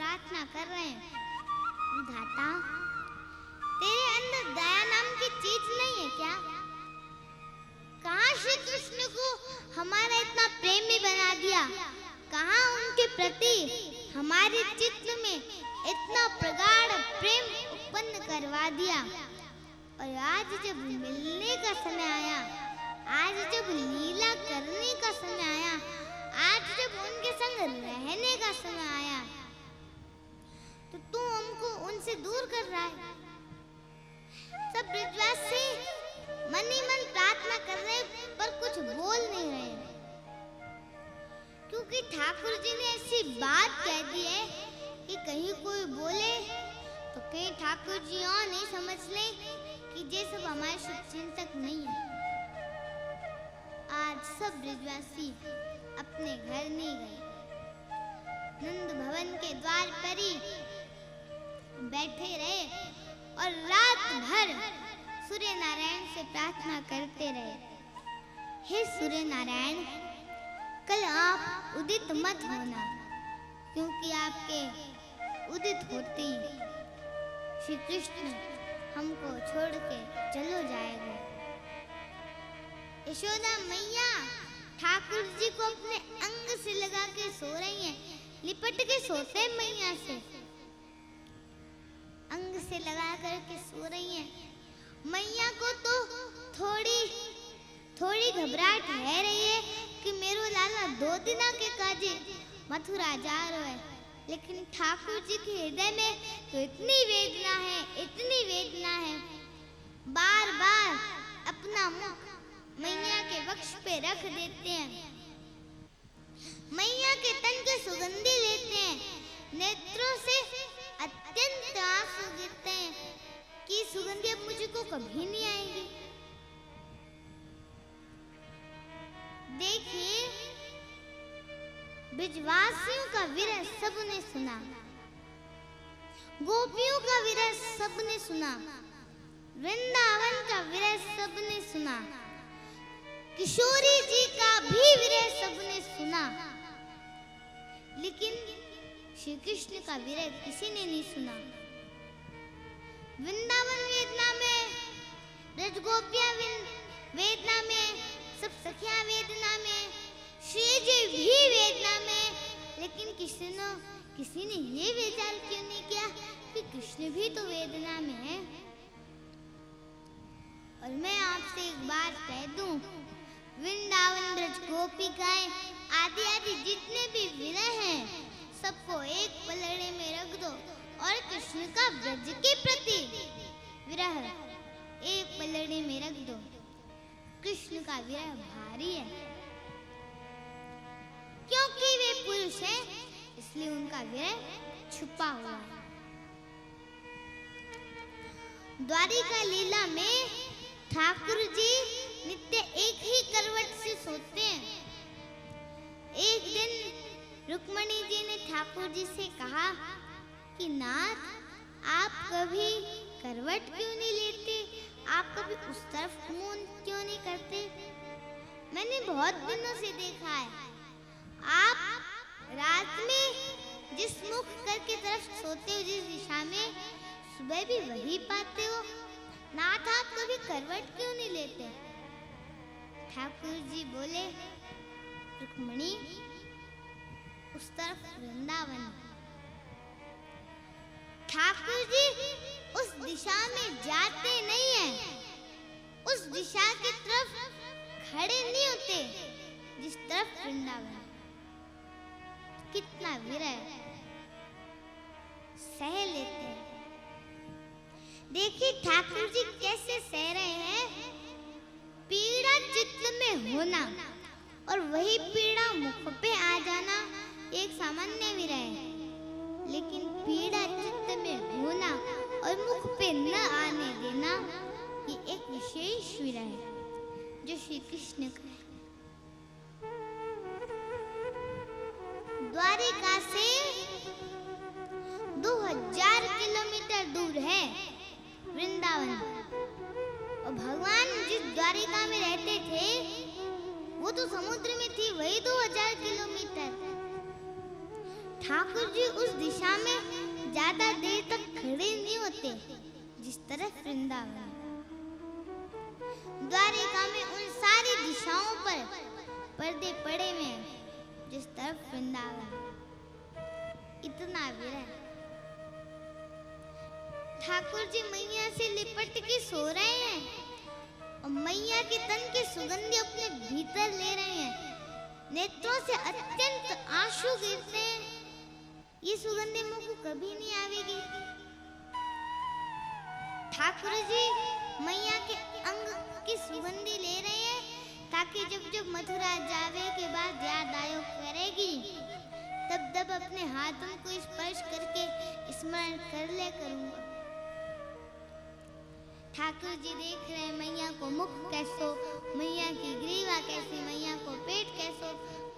प्रार्थना कर रहे हैं, विधाता तेरे अंदर दया नाम की चीज नहीं है क्या? कहाँ श्री कृष्ण को हमारा इतना प्रेमी बना दिया, कहाँ उनके प्रति हमारे चित्त में इतना प्रगाढ़ प्रेम उत्पन्न करवा दिया। और आज जब मिलने का समय आया, आज जब लीला करने का समय आया, आज जब उनके संग रहने का समय आया, तो तू हमको उनसे दूर कर रहा है। सब ब्रजवासी मन ही मन प्रार्थना कर रहे पर कुछ बोल नहीं रहे, क्योंकि ठाकुर जी ने ऐसी बात कह दी है कि कहीं कोई बोले तो कहीं ठाकुर जी और नहीं समझ लें कि ये सब हमारे शुभचिंतक नहीं है। आज सब ब्रजवासी अपने घर नहीं गए, नंद भवन के द्वार पर ही बैठे रहे और रात भर सूर्य नारायण से प्रार्थना करते रहे। हे सूर्य नारायण, कल आप उदित मत होना, क्योंकि आपके उदित होते ही श्री कृष्ण हमको छोड़ के चलो जाएगा। यशोदा मैया ठाकुर जी को अपने अंग से लगा के सो रही हैं, लिपट के सोते मैया से, अंग से लगा करके सो रही हैं। मैया को तो थोड़ी घबराहट है रही है कि मेरो लाला 2 दिना के काजे मथुरा जा रहा है, लेकिन ठाकुर जी के हृदय में तो इतनी वेदना है, इतनी वेदना है। बार बार अपना मुख मैया के वक्ष पे रख देते हैं, मैया के तन के सुगंधी लेते हैं, नेत्रों से अत्यंत आंसू गिरते हैं कि सुगंधी अब मुझको कभी नहीं आएगी। देखिए, ब्रजवासियों का विरह सबने सुना, गोपियों का विरह सबने सुना, वृंदावन का विरह सबने सुना, किशोरी जी का भी विरह सबने सुना, लेकिन श्री कृष्ण का विरह किसी ने नहीं सुना। वृंदावन वेदना में, ब्रजगोपियां वेदना में, सब सखियां वेदना में, श्री जी भी वेदना में, लेकिन किसी ने ये विचार क्यों नहीं किया कि कृष्ण भी तो वेदना में है। और मैं आपसे एक बात कह दूं, वृंदावन ब्रज गोपिकाएं आदि आदि जितने भी विरह हैं, सबको एक पलड़े में रख दो और कृष्ण का ब्रज के प्रति विरह एक पलड़े में रख दो। कृष्ण का विरह भारी है, क्योंकि वे पुरुष हैं, इसलिए उनका विरह छुपा हुआ है। द्वारिका लीला में ठाकुर जी नित्य एक ही करवट से सोते हैं। एक दिन रुक्मणी जी ने ठाकुर जी से कहा कि नाथ, आप कभी करवट क्यों नहीं लेते, आप कभी उस तरफ मुंह क्यों नहीं करते? मैंने बहुत दिनों से देखा है, आप रात में जिस मुख करके तरफ सोते हो, जिस दिशा में, सुबह भी वही पाते हो। नाथ, आप कभी करवट क्यों नहीं लेते? ठाकुर जी बोले, रुक्मणी, उस तरफ वृंदावन। ठाकुर जी उस दिशा में जाते नहीं हैं, उस दिशा की तरफ खड़े नहीं होते जिस तरफ वृंदावन। कितना विरह सह लेते हैं। देखिए ठाकुर जी कैसे सह रहे हैं। पीड़ा चित्त में होना और वही पीड़ा मुख पे आ जाना एक सामान्य विरह है, लेकिन पीड़ा चित्त में होना और मुख पे न आने देना ये एक विशेष विरह है जो श्री कृष्ण का है। द्वारिका से 2000 किलोमीटर दूर है वृंदावन, और भगवान जिस द्वारिका में रहते थे वो तो समुद्र में थी, वही 2000 किलोमीटर। ठाकुर जी उस दिशा में ज्यादा देर तक खड़े नहीं होते जिस तरफ वृंदावन। द्वारिका में उन सारी दिशाओं पर पर्दे पड़े हुए हैं जिस तरफ वृंदावन। इतना विरह। ठाकुर जी मैया से लिपट के सो रहे हैं और मैया के तन की सुगंध अपने भीतर ले रहे हैं। नेत्रों से अत्यंत आंसू गिरते हैं। ये सुगंध मुंह को कभी नहीं आवेगी। ठाकुर जी मैया के अंग की सुगंधी ले रहे हैं ताकि जब जब मथुरा जावे के बाद याद आयो करेगी तब तब अपने हाथों को स्पर्श करके स्मरण कर ले करूंगा। ठाकुर जी देख रहे हैं मैया को मुख कैसो, मैया की ग्रीवा कैसी, मैया को पेट कैसो,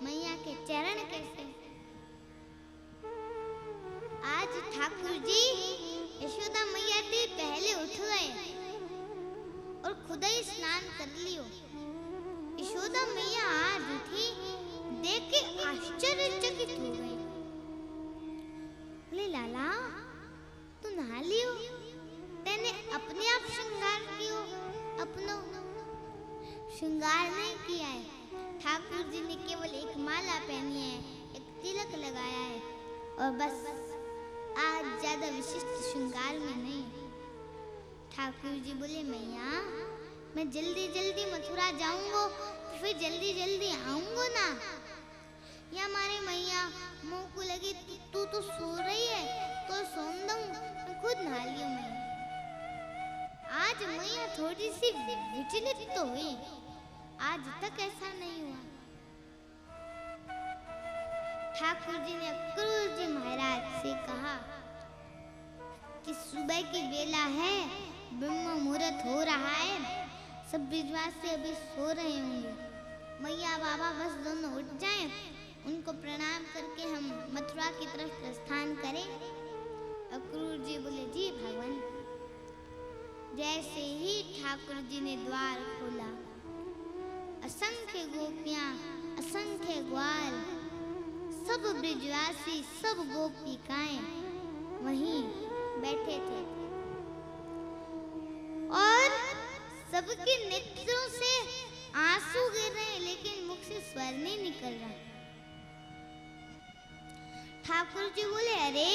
मैया के चरण कैसे। आज ठाकुर जी यशोदा मैया से पहले उठ गए और खुद ही स्नान कर लियो। यशोदा मैया आज उठी, देख के आश्चर्यचकित हो गई। बोले लाला तू नहा लियो, तेने अपने आप श्रृंगार कियो, अपनो श्रृंगार नहीं किया है। ठाकुर जी ने केवल एक माला पहनी है, एक तिलक लगाया है और बस। आज ज्यादा विशिष्ट श्रृंगार में नहीं। ठाकुर जी बोले मैया मैं जल्दी जल्दी मथुरा जाऊंगा तो फिर जल्दी जल्दी आऊंगा ना। या हमारे मैया मुंह को लगी तू तो सो रही है तो सोन दूं, खुद नहा लियो। मैया आज मैया थोड़ी सी विचलित तो हुई, आज तक ऐसा नहीं हुआ। ठाकुर जी ने अक्रूर जी महाराज से कहा कि सुबह की बेला है, ब्रह्म मुहूर्त हो रहा है, सब विद्वान से अभी सो रहे होंगे। मैया बाबा बस दोनों उठ जाएं, उनको प्रणाम करके हम मथुरा की तरफ प्रस्थान करें। अक्रूर जी बोले जी भगवान। जैसे ही ठाकुर जी ने द्वार खोला, असंख्य गोपियां, असंख्य ग्वाल, सब ब्रजवासी, सब गोपिकाएं वहीं बैठे थे और सबके नेत्रों से आंसू गिर रहे हैं लेकिन मुख से स्वर नहीं निकल रहा। ठाकुर जी बोले अरे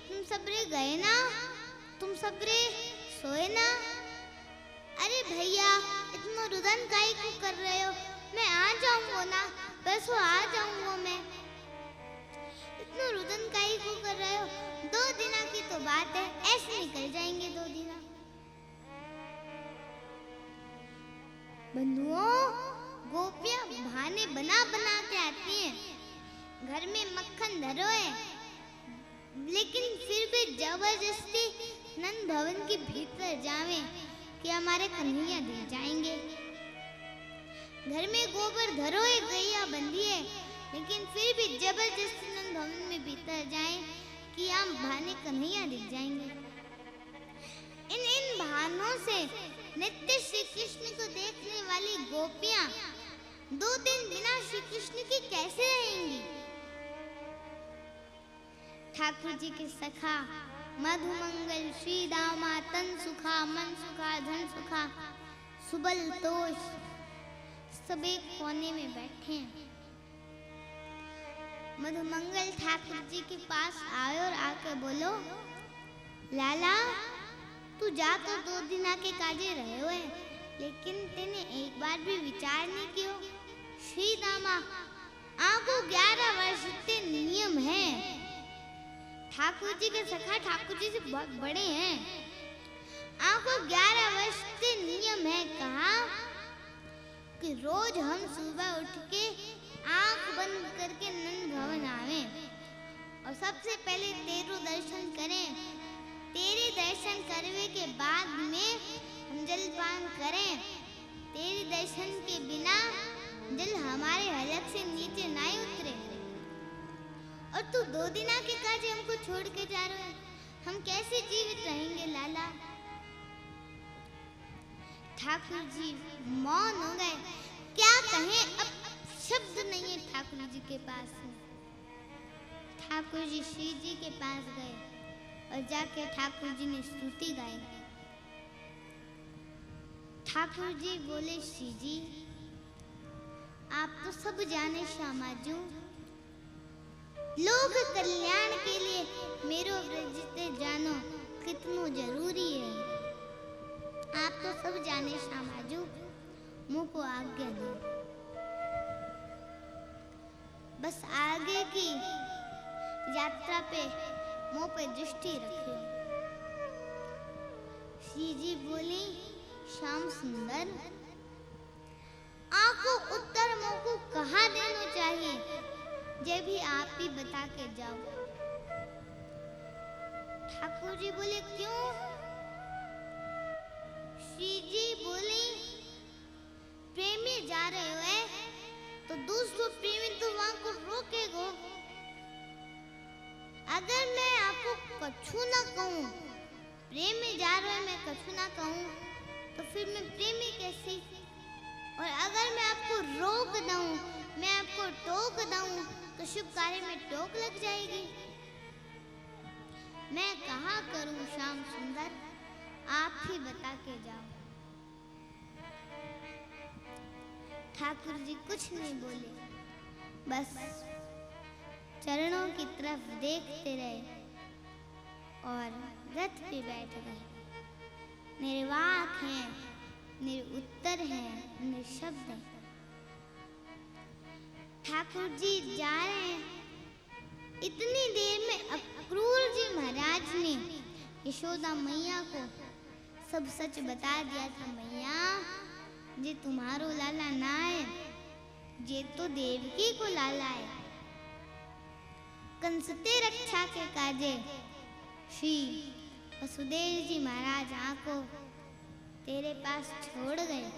तुम सबरे गए ना, तुम सबरे सोए ना। अरे भैया इतना रुदन काहे को कर रहे हो, मैं आ जाऊंगा ना, बस वो आ जाऊंगा मैं। इतना रुदन काहे को कर रहे हो, 2 दिना की तो बात है, ऐसे निकल जाएंगे 2 दिना। बंधुओं गोपियां बहाने बना बना के आती हैं, घर में मक्खन धरो है लेकिन फिर भी जबरदस्ती नंद भवन के भीतर जावे कि हमारे कन्हैया दे जाएंगे। घर में गोबर धरो है, गैया बंधी है लेकिन फिर भी जबरदस्ती नंद भवन में भीतर जाएं कि हम बहाने कन्हैया दिख जाएंगे। इन बहानों से नित्य श्री कृष्ण को देखने वाली गोपियां 2 दिन बिना श्री कृष्ण की कैसे रहेंगी। ठाकुर जी के सखा मधुमंगल श्री दामा तन सुखा मन सुखा धन सुखा सुबल तोष सब एक कोने में बैठे हैं। मधुमंगल ठाकुर जी के पास आए और आकर बोलो लाला तू जा तो 2 दिना के काजे रहे हुए लेकिन तेने एक बार भी विचार नहीं कियो। श्री दामा आपको 11 वर्ष से नियम है। ठाकुर जी के सखा ठाकुर जी से बहुत बड़े हैं। आपको 11 वर्ष से नियम है कहा कि रोज हम सुबह उठ के आंख बंद करके नंद भवन आवे और सबसे पहले तेरो दर्शन करें। तेरे दर्शन करने के बाद में हम जलपान करें। तेरे दर्शन के बिना जल हमारे हलक से नीचे नहीं उतरे। और तू 2 दिना के काज हमको छोड़ के जा रहे हैं, हम कैसे जीवित रहेंगे लाला। ठाकुर जी मौन हो गए, क्या कहें, अब शब्द नहीं है ठाकुर जी के पास। ठाकुर जी श्री जी के पास गए और जाके ठाकुर जी ने स्तुति गाई। ठाकुर जी बोले, श्री जी आप तो सब जाने श्यामाजू, लोक कल्याण के लिए मेरो व्रजते जानो कितनो जरूरी है। आप तो सब जाने श्यामाजू, मुँह को आज्ञा दो, बस आगे की यात्रा पे मुँह पे दृष्टि रखो। श्री जी बोली, श्याम सुंदर, आंखों उत्तर मुँह को कहाँ देना चाहिए, ये भी आप ही बता के जाओ। ठाकुर जी बोले, क्यों? श्री जी बोले, प्रेमी जा रहे हो तो दूसरों प्रेमी तो वहां को रोकेगो। अगर मैं आपको कछु ना कहूँ, प्रेमी जा रहे हो मैं कछु ना कहूँ, तो फिर मैं प्रेमी कैसी? और अगर मैं आपको रोक दूँ, मैं आपको टोक दूँ, तो शुभ कार्य में टोक लग जाएगी। मैं कहाँ करूँ श्याम सुंदर, आप ही बता के जाओ। ठाकुर जी कुछ नहीं बोले, बस चरणों की तरफ देखते रहे और रथ पे बैठ गए। निर्वाक हैं, निरुत्तर हैं, निशब्द हैं। ठाकुर जी जा रहे हैं। इतनी देर में अक्रूर जी महाराज ने यशोदा मैया को सब सच बता दिया था। मैया, जे तुम्हारो लाला ना है, जे तो देवकी को लाला है। कंस ते रक्षा के काजे श्री वसुदेव जी महाराज आंको तेरे पास छोड़ गए।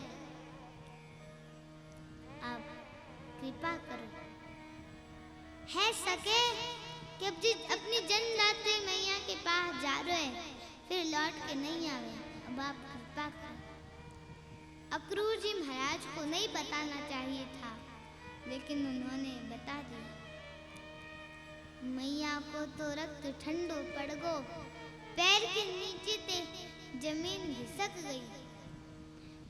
अब कृपा करो, है सके कि अब जी अपनी जन्मदात्री मैया के पास जा रहे हैं, फिर लौट के नहीं आवे। अब आप कृपा करो। अक्रूर जी महाराज को नहीं बताना चाहिए था, लेकिन उन्होंने बता दिया। मैया को तो रक्त ठंडो पड़ गो, पैर के नीचे ते जमीन घिसक गई।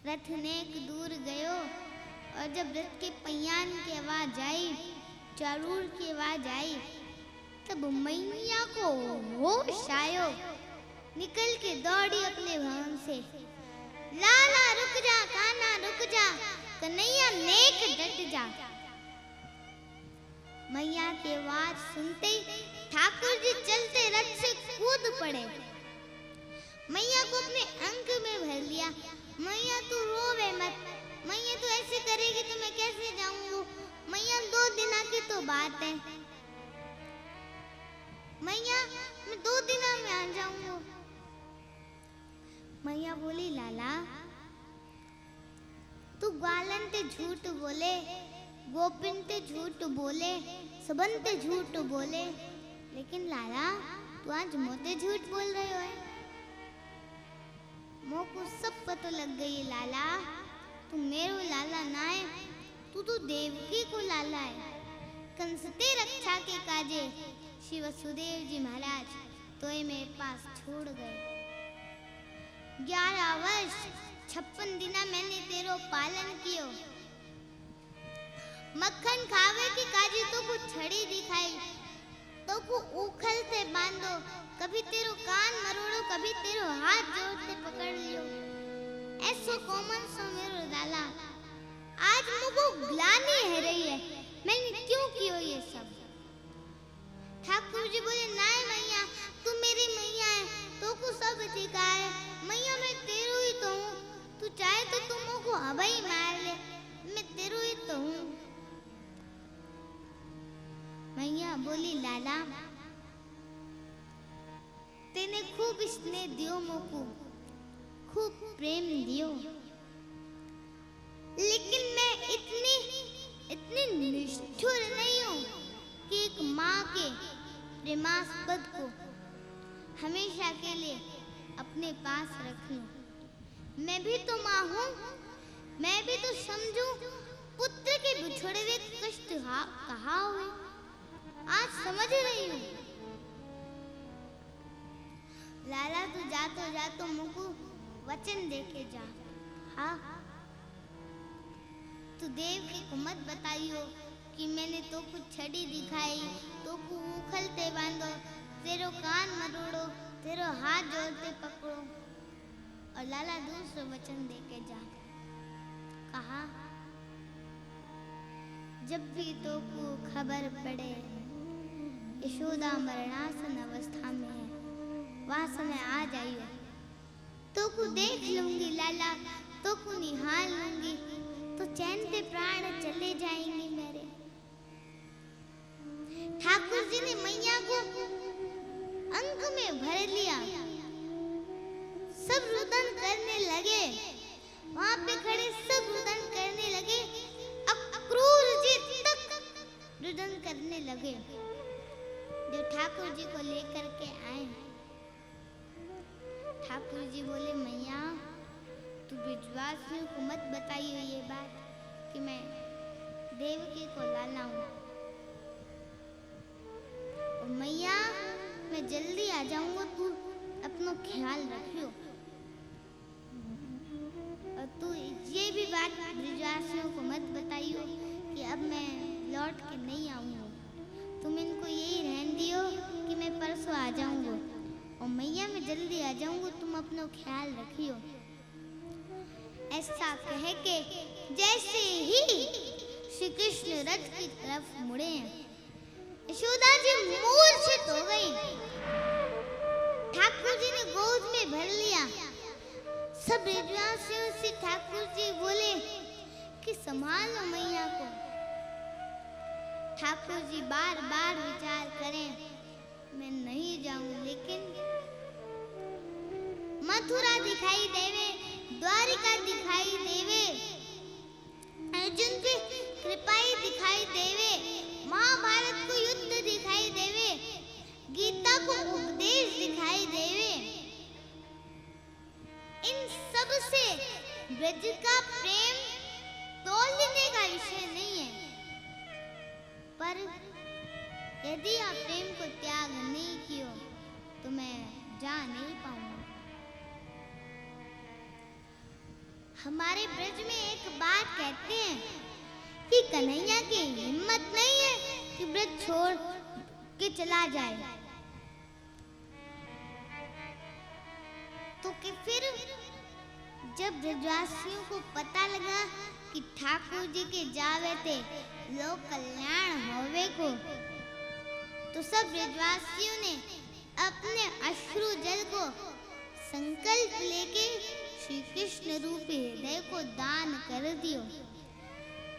रथ नेक दूर गयो और जब रथ के पहियान की आवाज आई, चारूर की आवाज आई, तब मैया को होश आयो। निकल के दौड़ी अपने भवन से, लाला रुक जा, कान्हा रुक जा, कन्हैया नेक डट जा। मैया की आवाज सुनते ही ठाकुर जी चलते रथ से कूद पड़े। मैया को अपने अंक में भर लिया। मैया तू रोवे मत, मैया तू ऐसे करेगी तो मैं कैसे जाऊंगा? मैया 2 दिन की तो बात है, मैया मैं 2 दिन में आ जाऊंगा। मैया बोली, लाला तू ग्वालन ते झूठ बोले, गोपिन ते झूठ बोले, सबन ते झूठ बोले, लेकिन लाला तू आज मोते झूठ बोल रहे हो। मोह को सब पता लग गई है लाला, तू मेरो लाला ना है, तू तो देवकी को लाला है। कंस ते रक्षा के काजे श्री वसुदेव जी महाराज तोय मेरे पास छोड़ गए। 11 वर्ष 56 दिना मैंने तेरो पालन कियो। मक्खन खावे की काजी तो कुछ छड़ी दिखाई, तो को उखल से बांधो, कभी तेरो कान मरोड़ो, कभी तेरो हाथ जोड़ से पकड़ लियो। ऐसो कॉमन सो मेरो लाला, आज मुझको ग्लानि है रही है, मैंने क्यों कियो ये सब? ठाकुर जी बोले, नहीं मैया तू मेरी मैया है, तो को सब अधिकार है। मैया मैं तेरो ही तो हूँ, तू चाहे तो तुम मुझको अभी मार ले, मैं तेरो ही तो हूँ। मैया बोली, लाला तेने खूब स्नेह दियो मोको, खूब प्रेम दियो, लेकिन मैं इतनी निष्ठुर नहीं हूँ कि एक माँ के प्रेमास्पद को हमेशा के लिए अपने पास रख लूं। मैं भी तो माँ हूँ, मैं भी तो समझूं पुत्र के बिछड़े हुए कष्ट कहाँ हुए। आज समझ रही हूँ। लाला तू जातो मुझको वचन देके जा। हाँ, तू देवकी को मत बताइयो कि मैंने तो कुछ छड़ी दिखाई, तो को उखलते बांधो, तेरो कान मरोड़ो, तेरो हाथ जोड़ते पकड़ो। और लाला दूसरा वचन देके जा। कहा, जब भी तो को खबर पड़े यशोदा मरणासन अवस्था में है, वहाँ समय आ जाइयो, तो को देख लूंगी लाला, तो को निहाल लूंगी, तो चैन से प्राण चले जाएंगे मेरे। ठाकुर जी ने मैया को अंक में भर लिया, सब रुदन करने लगे, वहां पे खड़े सब रुदन करने लगे, अक्रूर जी तक रुदन करने लगे। जो ठाकुर जी को लेकर के आए, ठाकुर जी बोले, मैया तू ब्रजवासियों को मत बताइए ये बात कि मैं देवकी को लाला हूँ। और मैया मैं जल्दी आ जाऊंगा, तू अपना ख्याल रखियो। और तू ये भी बात ब्रजवासियों को मत बताइयो कि अब मैं लौट के नहीं आऊंगा। तुम इनको यही रहन दियो कि मैं परसों आ जाऊंगा। और मैया मैं जल्दी आ जाऊंगा, तुम अपना ख्याल रखियो। ऐसा कह के जैसे ही श्री कृष्ण रथ की तरफ मुड़े, यशोदा जी मूर्छित हो गई। ठाकुर जी ने गोद में भर लिया। सब ब्रजवासियों से ठाकुर जी बोले कि संभालो मैया को। ठाकुर जी बार बार विचार करें, मैं नहीं जाऊं, लेकिन मथुरा दिखाई देवे, द्वारिका दिखाई देवे, अर्जुन पे कृपाई दिखाई देवे, महाभारत को युद्ध दिखाई देवे, गीता को उपदेश दिखाई देवे, इन सब से ब्रज का प्रेम तोलने का विषय नहीं है। पर यदि आप प्रेम को त्याग नहीं कियो तो मैं जा नहीं पाऊंगा। हमारे ब्रज में एक बात कहते हैं कि कन्हैया की हिम्मत नहीं है कि ब्रज छोड़ के चला जाए, तो कि फिर जब ब्रजवासियों को पता लगा कि ठाकुर जी के जावे थे लोक कल्याण होवे को, तो सब ब्रजवासियों ने अपने अश्रु जल को संकल्प लेके श्री कृष्ण रूपी हृदय को दान कर दियो।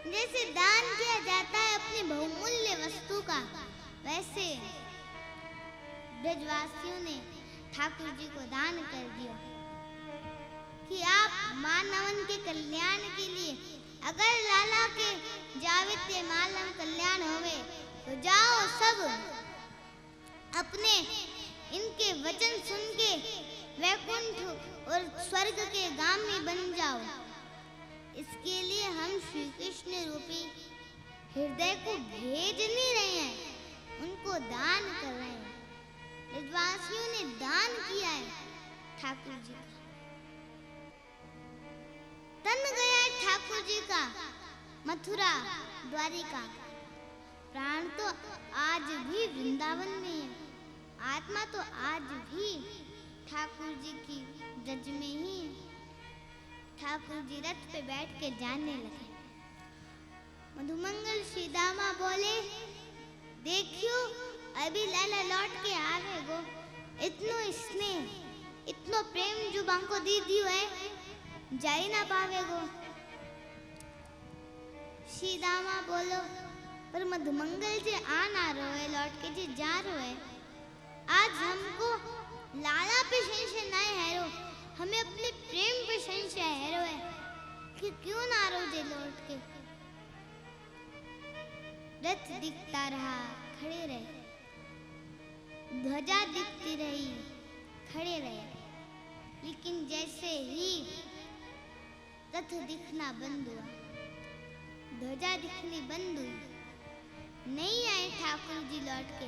जैसे दान किया जाता है अपनी बहुमूल्य वस्तु का, वैसे ब्रजवासियों ने ठाकुर जी को दान कर दिया कि आप मानवन के कल्याण के लिए, अगर लाला के जावित्य मालम कल्याण होवे तो जाओ सब अपने इनके वचन सुन के वैकुंठ और स्वर्ग के गामी बन जाओ। इसके लिए हम श्री कृष्ण रूपी हृदय को भेज नहीं रहे हैं, उनको दान कर रहे हैं। ब्रजवासियों ने दान किया है ठाकुर जी का, तन गया है ठाकुर जी का मथुरा द्वारिका। प्राण तो आज भी वृंदावन में है, आत्मा तो आज भी ठाकुर जी की ब्रज में ही है। ठाकुर जी रथ पे बैठ के जाने लगे। मधुमंगल श्री दामा बोले, देखियो अभी लाला लौट के आवेगो, इतनो स्नेह इतनो प्रेम जो बांको दी दियो है, जा ही ना पावेगो। श्री दामा बोलो, पर मधुमंगल जी आ ना रहो है, लौट के जी जा रहो है। आज हमको लाला पे संशय ना है, हमें अपने प्रेम पे संशय है कि क्यों ना रहो जे लौट के। रथ दिखता रहा, खड़े रहे, ध्वजा दिखती रही, खड़े रहे, लेकिन जैसे ही रथ दिखना बंद हुआ, ध्वजा दिखनी बंद हुई, नहीं आए ठाकुर जी लौट के।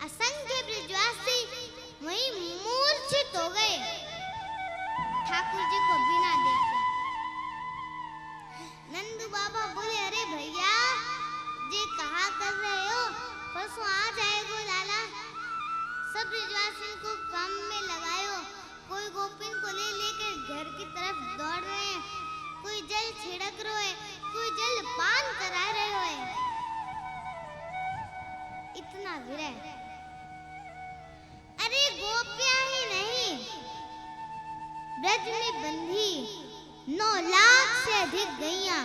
असंख्य ब्रजवासी वहीं मूर्छित हो गए ठाकुर जी को बिना देखे। नंदू बाबा बोले, अरे भैया ये कहा कर रहे हो, परसों आ जाएगो लाला। सब ब्रजवासियों को काम में लगायो, कोई गोपिन को ले लेकर घर की तरफ दौड़ रहे हैं, कोई जल छिड़क रहे है, कोई जल पान करा रहे हो। इतना विरह। अरे गोपियां ही नहीं, ब्रज में बंधी 9 लाख से अधिक गैया,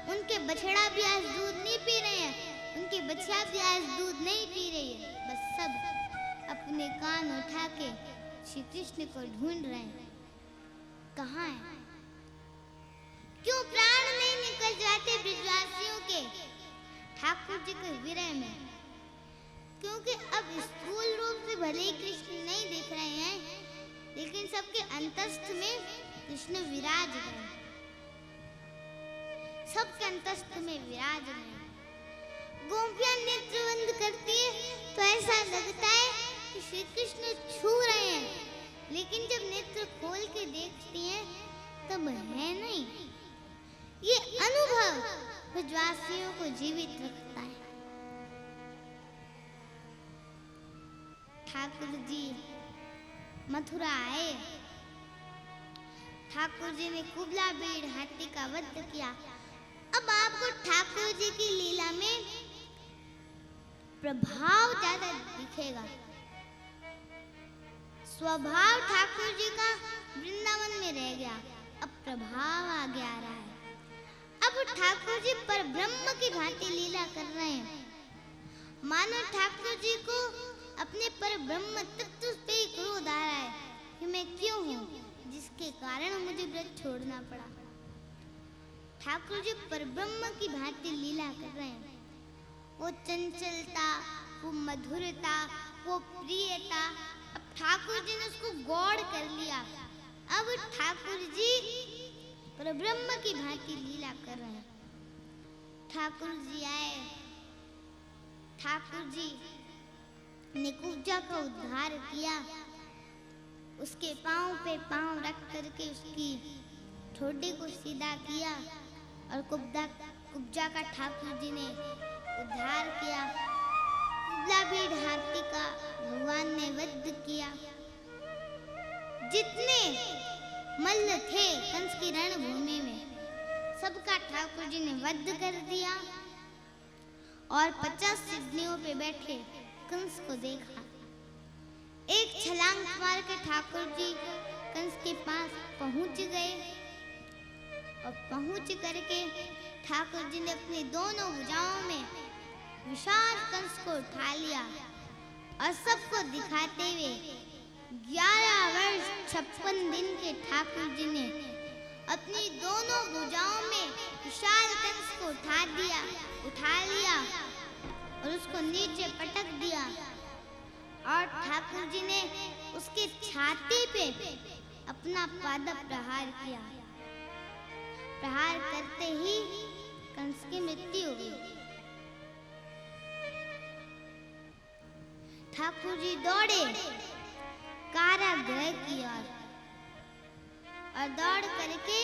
उनके बछड़ा भी आज दूध नहीं पी रहे हैं, उनकी बछिया भी आज दूध नहीं पी रही है। बस सब अपने कान उठा के श्री कृष्ण को ढूंढ रहे हैं, कहाँ है? क्यों प्राण नहीं निकल जाते ब्रजवासियों के ठाकुर जी के विरह में? क्योंकि अब स्थूल रूप से भले ही कृष्ण नहीं दिख रहे हैं, लेकिन सबके अंतस्थ में कृष्ण विराज रहे हैं, सबके अंतस्थ में विराज रहे हैं। गोपियां नेत्र बंद करती है तो ऐसा लगता है कि श्री कृष्ण छू रहे हैं, लेकिन जब नेत्र खोल के देखती हैं तब है नहीं। ये अनुभव ब्रजवासियों को जीवित रखता है। ठाकुर जी मथुरा आए, ठाकुर जी ने कुबला बीड़ हाथी का वध किया। अब आपको ठाकुर जी की लीला में प्रभाव ज्यादा दिखेगा। स्वभाव ठाकुर जी का वृंदावन में रह गया, अब प्रभाव आगे आ रहा है। अब ठाकुर जी पर ब्रह्म की भांति लीला कर रहे हैं। मानो ठाकुर जी को अपने पर ब्रह्म तत्व पे ही क्रोध आ रहा है कि मैं क्यों हूँ, जिसके कारण मुझे ब्रज छोड़ना पड़ा। ठाकुर जी पर ब्रह्म की भांति लीला कर रहे हैं। वो चंचलता, वो मधुरता, वो प्रियता, अब ठाकुर जी ने उसको गौड़ कर लिया। अब ठाकुर जी पर ब्रह्म की भांति लीला कर रहे हैं। ठाकुर जी आए, ठाकुर जी ने कुब्जा का उद्धार किया, उसके पांव पे पांव रख करके उसकी ठोडी को सीधा किया और कुब्जा का ठाकुर जी ने उद्धार किया। कुबला बीड़ हाथी का भगवान ने वध किया। जितने मल्ल थे कंस की रणभूमि में, सबका ठाकुर जी ने वध कर दिया और 50 सिद्धनियों पे बैठे कंस को देखा। एक छलांग मार के ठाकुर जी कंस के पास पहुंच गए और पहुंच करके ठाकुर जी ने अपनी दोनों भुजाओं में विशाल कंस को उठा लिया और सबको दिखाते हुए 11 वर्ष 56 दिन के ठाकुर जी ने अपनी दोनों भुजाओं में विशाल कंस को उठा लिया और उसको नीचे पटक दिया और ठाकुर जी ने उसके छाती पे अपना पाद प्रहार किया। प्रहार करते ही कंस की मृत्यु हो गई। ठाकुर जी दौड़े कारागृह की ओर और दौड़ करके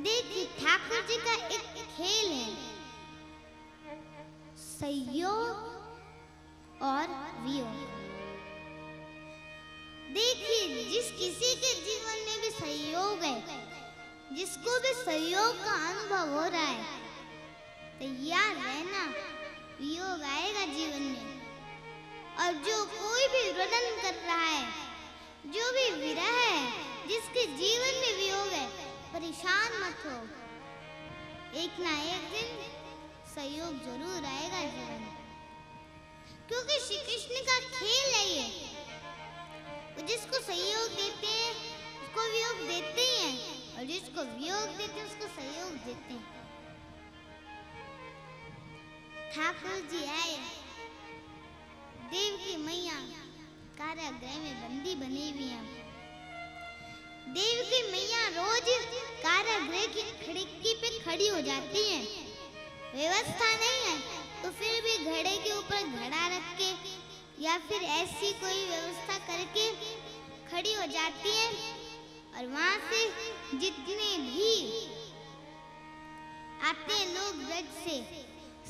देखिए ठाकुर जी का एक खेल है, संयोग और वियोग। देखिए जिस किसी के जीवन में भी संयोग है, जिसको भी संयोग का अनुभव हो रहा है, तैयार रहना, वियोग आएगा जीवन में। और जो कोई भी रुदन कर रहा है, जो भी विरह है, जिसके जीवन में वियोग है, परेशान मत हो, एक ना एक दिन संयोग जरूर आएगा जीवन में। क्योंकि श्री कृष्ण का खेल है ये, वो जिसको संयोग देते हैं उसको वियोग देते ही हैं, और जिसको वियोग देते हैं उसको संयोग देते हैं। ठाकुर जी आए, देव की मैया कारागृह में बंदी बनी हुई है। देव की मैया रोज कारागृह की खिड़की पे खड़ी हो जाती हैं व्यवस्था नहीं है तो फिर भी घड़े के ऊपर घड़ा रख के या फिर ऐसी कोई व्यवस्था करके खड़ी हो जाती है और वहां से जितने भी आते हैं लोग ब्रज से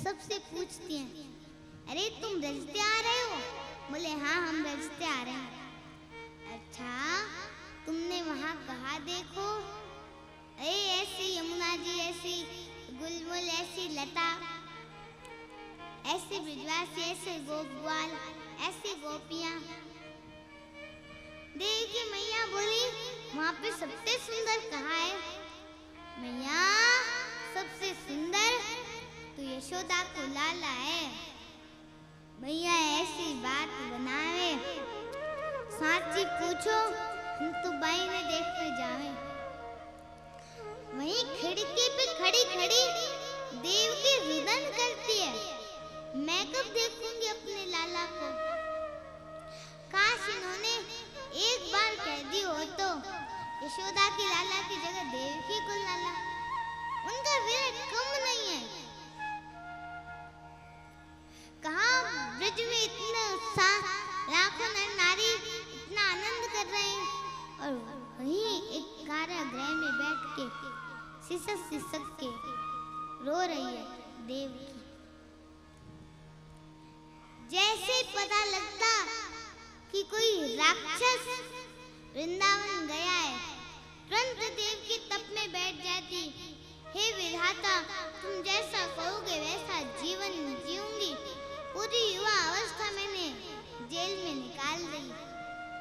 सबसे पूछती हैं, अरे तुम रजते आ रहे हो? बोले हाँ हम रजते आ रहे हैं। अच्छा तुमने वहां कहा देखो, अरे ऐसी यमुना जी, ऐसी गुलमुल, ऐसी लता, ऐसे ब्रजवासी, ऐसे गोपवाल, ऐसी गोपियां। देव की मैया बोली वहां पे सबसे सुंदर कहाँ है? मैया सबसे सुंदर तो यशोदा को लाला है। भैया ऐसी बात बनावे, साची पूछो हम तो बाई ने देखते जावे। वहीं खिड़की पे खड़ी खड़ी देव की रुदन करती है, मैं कब देखूंगी अपने लाला को? काश इन्होंने एक बार कह दी हो तो यशोदा की लाला की जगह देवकी को लाला। उनका विरह कम नहीं है। कहाँ ब्रज में इतना उत्साह, लाखों नर नारी इतना आनंद कर रहे हैं और वहीं एक कारागृह में बैठ के सिसक सिसक के रो रही है देवकी। जैसे पता लगता कि कोई राक्षस वृंदावन गया है, तुरंत देव की तप में बैठ जाती, हे विधाता तुम जैसा कहोगे वैसा जीवन जीऊंगी। पूरी युवा अवस्था मैंने जेल में निकाल दी,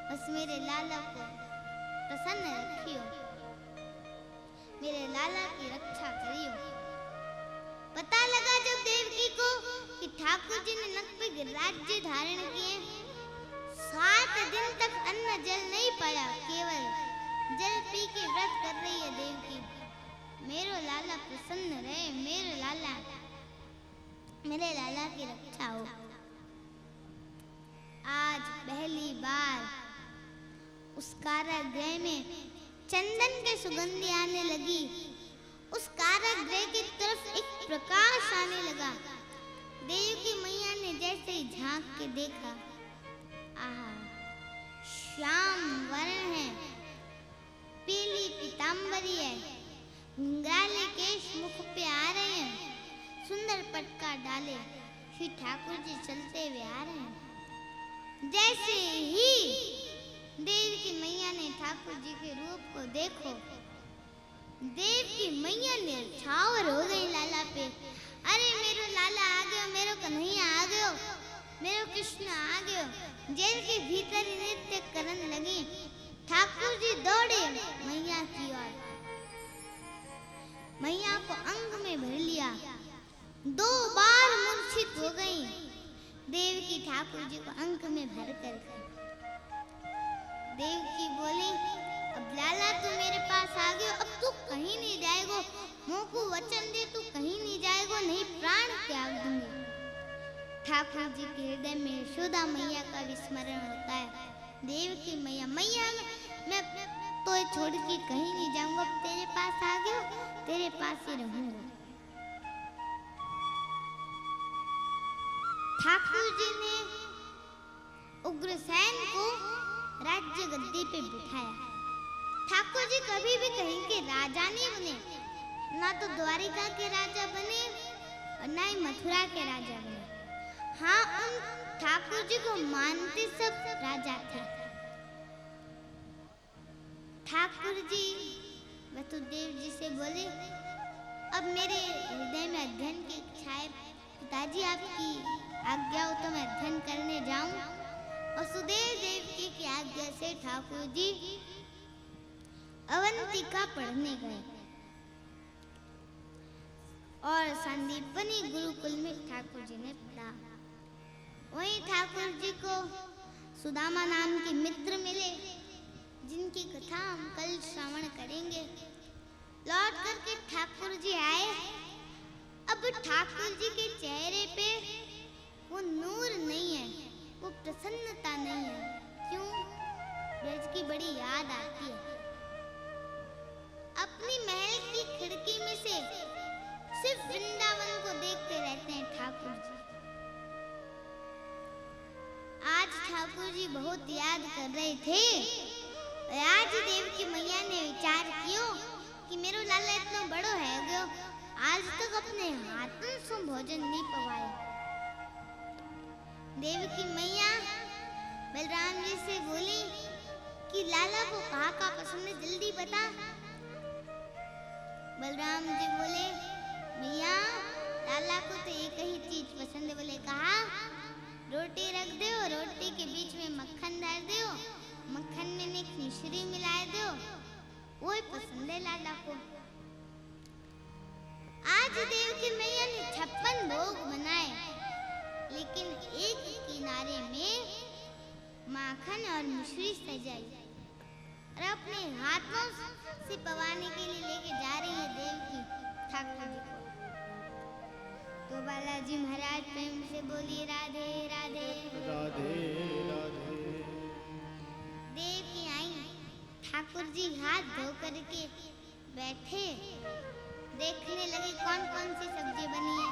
बस मेरे लाला को प्रसन्न रखियो, मेरे लाला की रक्षा करियो। पता लगा जब देवकी को कि ठाकुर जी ने नख पे राज्य धारण किए, 7 दिन तक अन्न जल नहीं पाया, केवल जल पी के व्रत कर रही है देवकी। मेरो लाला प्रसन्न रहे, मेरे लाला की रक्षा हो। आज पहली बार उस कारागृह में चंदन के सुगंधी आने लगी। उस कारागृह की तरफ एक प्रकाश आने लगा। देव की मैया ने जैसे ही झांक के देखा, आहा श्याम वर्ण है, पीली पीतांबरी है, घुंघराले केश मुख पे आ रहे हैं, सुंदर पटका डाले श्री ठाकुर जी चलते हुए आ रहे हैं। जैसे ही देव की मैया ने ठाकुर जी के रूप को देखो, देव की मैया न्यौछावर हो गई लाला पे। अरे मेरो लाला आ गयो, मेरो कन्हैया आ गयो, मेरो कृष्ण आ गयो। जेल के भीतर नृत्य करने लगी। ठाकुर जी दौड़े मैया की ओर, मैया को अंग में भर लिया, 2 बार मूर्छित हो गई। देव की ठाकुर जी को अंक में भर कर देव की बोली, अब लाला तू मेरे पास आ गयो, अब तू कहीं नहीं जाएगो, मुंह को वचन दे तू कहीं नहीं जाएगो, नहीं प्राण त्याग दूंगी। ठाकुर जी के हृदय में यशोदा मैया का विस्मरण होता है। देव की मैया, मैया मैं तो छोड़ के कहीं नहीं जाऊंगा, तेरे पास आ गयो, तेरे पास ही रहूंगा। ठाकुर जी ने उग्रसेन को राज्य गद्दी पे बिठाया। ठाकुर जी कभी भी कहीं के राजा नहीं बने, ना तो द्वारिका के राजा बने और ना ही मथुरा के राजा बने। हाँ, उन ठाकुर जी को मानते सब राजा थे। ठाकुर जी वसुदेव जी से बोले, अब मेरे हृदय में अध्ययन की इच्छा है, पिताजी आपकी आज्ञा हो तो मैं अध्ययन करने जाऊं। वसुदेव देवकी की आज्ञा से ठाकुर जी अवंतिका पढ़ने गए और संदीपनी गुरुकुल में ठाकुर जी ने पढ़ा। वहीं ठाकुर जी को सुदामा नाम के मित्र मिले, जिनकी कथा हम कल श्रवण करेंगे। लौट करके ठाकुर जी आए। अब ठाकुर जी के चेहरे पे वो नूर नहीं है, वो प्रसन्नता नहीं है। क्यों? ब्रज की बड़ी याद आती है। अपनी महल की खिड़की में से सिर्फ वृंदावन को देख ठाकुर जी बहुत याद कर रहे थे। आज देवकी मैया ने विचार कियो कि मेरो लाला इतना बड़ो है गयो, आज तक अपने हाथों से भोजन नहीं पवाए। देवकी मैया बलराम जी से बोली कि लाला को कहाँ का पसंद है, जल्दी बता। बलराम जी बोले, मैया लाला को तो एक ही चीज पसंद है। बोले कहा, रोटी रख दो, रोटी के बीच में मक्खन डाल दो, मक्खन में एक मिश्री मिला दो, वो ही पसंद है लाला को। आज देवकी मैया ने 56 भोग बनाए, लेकिन एक किनारे में माखन और मिश्री सजाई और अपने हाथों से पवाने के लिए लेके जा रही है देवकी ठाकुर जी को। तो बालाजी महाराज प्रेम से बोलिए राधे राधे राधे राधे। देवकी आई, ठाकुर जी हाथ धो करके बैठे, देखने लगे कौन कौन सी सब्जी बनी है।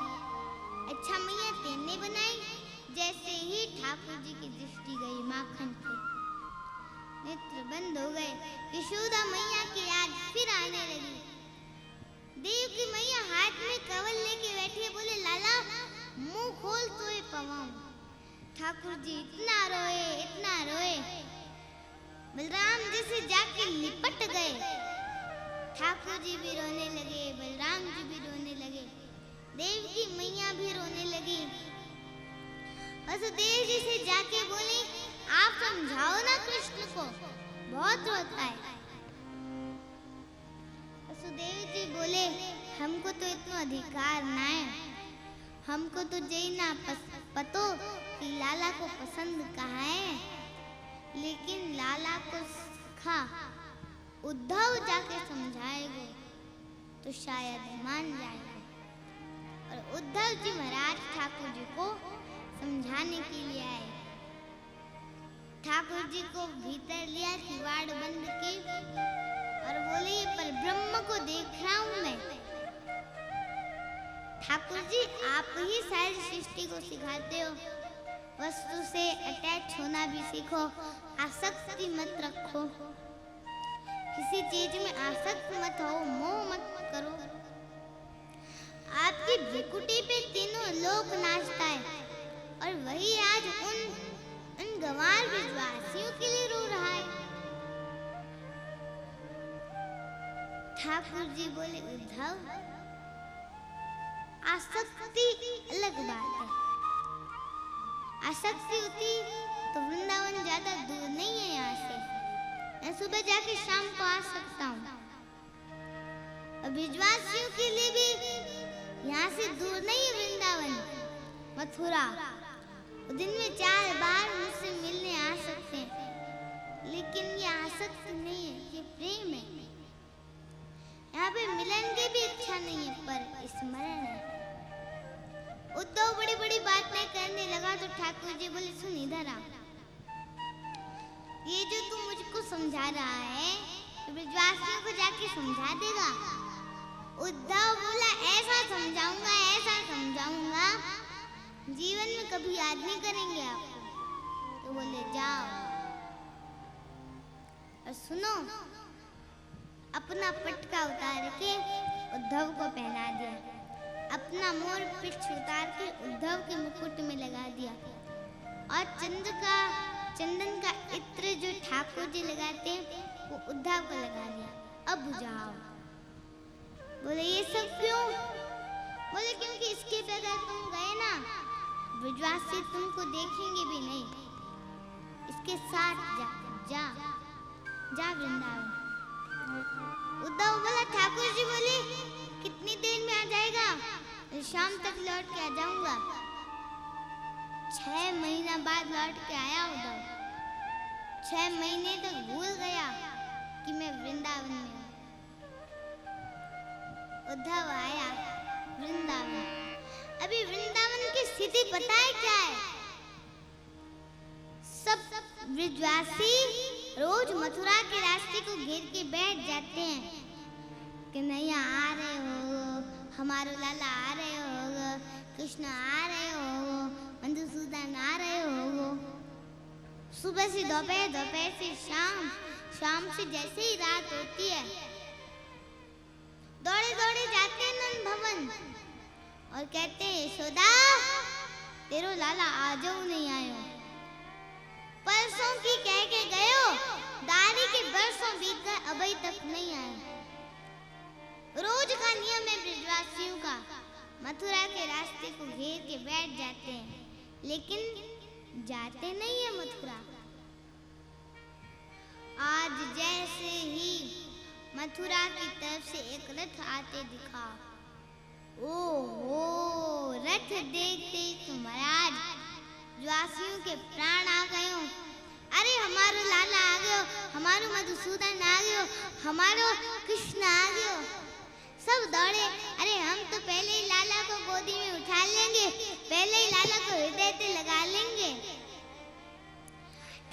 अच्छा मैया तेने बनाई। जैसे ही ठाकुर जी की दृष्टि गई माखन पे, नेत्र बंद हो गए। यशोदा मैया की याद फिर आने लगी। देवकी मैया हाथ में कवल लेके बैठी है, बोले लाला मुंह खोल तो ये पवाऊं। ठाकुर जी इतना रोए, बलराम जी से जाके लिपट गए। ठाकुर जी भी रोने लगे, बलराम जी भी रोने लगे, देवकी मैया भी रोने लगी। वसुदेव जी से जाके बोली, आप समझाओ ना कृष्ण को, बहुत रोता है। वसुदेव जी बोले, हमको तो इतना अधिकार ना है, हमको तो जई ना पतो कि लाला को पसंद कहाँ है, लेकिन लाला को खा उद्धव जाके समझाएगा तो शायद मान जाएगा। और उद्धव जी महाराज ठाकुर जी को समझाने के लिए आए। ठाकुर जी को भीतर लिया, किवाड़ बंद की और बोले, ये पर ब्रह्म को देख रहा हूं मैं। ठाकुर जी आप ही सारी सृष्टि को सिखाते हो, वस्तु से अटैच होना भी सीखो, आसक्ति मत रखो, किसी चीज में आसक्त मत हो, मोह मत करो। आपकी भ्रिकुटी पे तीनों लोक नाचता है और वही आज उन गंवार विश्वासियों के लिए रो रहा है। ठाकुर जी बोले, उद्धव आसक्ति अलग बात है, आसक्ति होती तो वृंदावन ज्यादा दूर नहीं है यहाँ से, मैं सुबह जाके शाम को आ सकता हूँ। और विश्वासियों के लिए भी यहाँ से दूर नहीं है वृंदावन, मथुरा। दिन में 4 बार मुझसे मिलने आ सकते हैं, लेकिन ये आसक्ति नहीं है, ये प्रेम है। यहाँ पे मिलन की भी इच्छा नहीं है, पर स्मरण है। उद्धव बड़ी बड़ी बातें करने लगा तो ठाकुर जी बोले, सुन इधर आ, ये जो तू मुझको समझा रहा है तो विश्वासियों को जाके समझा देगा। उद्धव बोला, ऐसा समझाऊंगा जीवन में कभी याद नहीं करेंगे आपको। तो बोले, जाओ और सुनो। अपना पटका उतार के उद्धव को पहना दिया, अपना मोर पिछ उतार के उद्धव के मुकुट में लगा दिया और चंदन का इत्र जो ठाकुर जी लगाते वो उद्धव को लगा दिया। अब बुझाओ। बोले, ये सब क्यों? बोले, क्योंकि इसके बगैर तुम गए ना, विश्वासी तुमको देखेंगे भी नहीं। इसके साथ जा वृंदावन। उद्धव बोला, ठाकुर जी बोले, कितनी देर में आ जाएगा? शाम तक लौट के आ जाऊंगा। 6 महीना बाद लौट के आया उद्धव। 6 महीने तक भूल गया कि मैं वृंदावन में हूँ। उद्धव आया वृंदावन। अभी वृंदावन की स्थिति पता है क्या है? सब ब्रजवासी रोज मथुरा के रास्ते को घेर के बैठ जाते हैं कि नहीं आ रहे हो, हमारे लाला आ रहे हो, कृष्ण आ रहे हो, मधुसूदन आ रहे हो। सुबह से दोपहर, दोपहर से शाम, शाम से जैसे ही रात होती है दौड़े दौड़े जाते हैं नंद भवन और कहते हैं यशोदा तेरो लाला आजो नहीं आयो। परसों की कह के गयो, दारी के बरसों बीत गए अभी तक नहीं आया। रोज का नियम है ब्रजवासियों का, मथुरा के रास्ते को घेर के बैठ जाते हैं लेकिन जाते नहीं है मथुरा। आज जैसे ही मथुरा की तरफ से एक रथ आते दिखा, ओहो रथ देखते तो महाराज ब्रजवासियों के प्राण आ गए। अरे हमारो लाला आ गयो, हमारो मधुसूदन आ गयो, हमारो कृष्ण आ गयो। सब दौड़े, अरे हम तो पहले ही लाला को गोदी में उठा लेंगे, पहले ही लाला को हृदय से लगा लेंगे।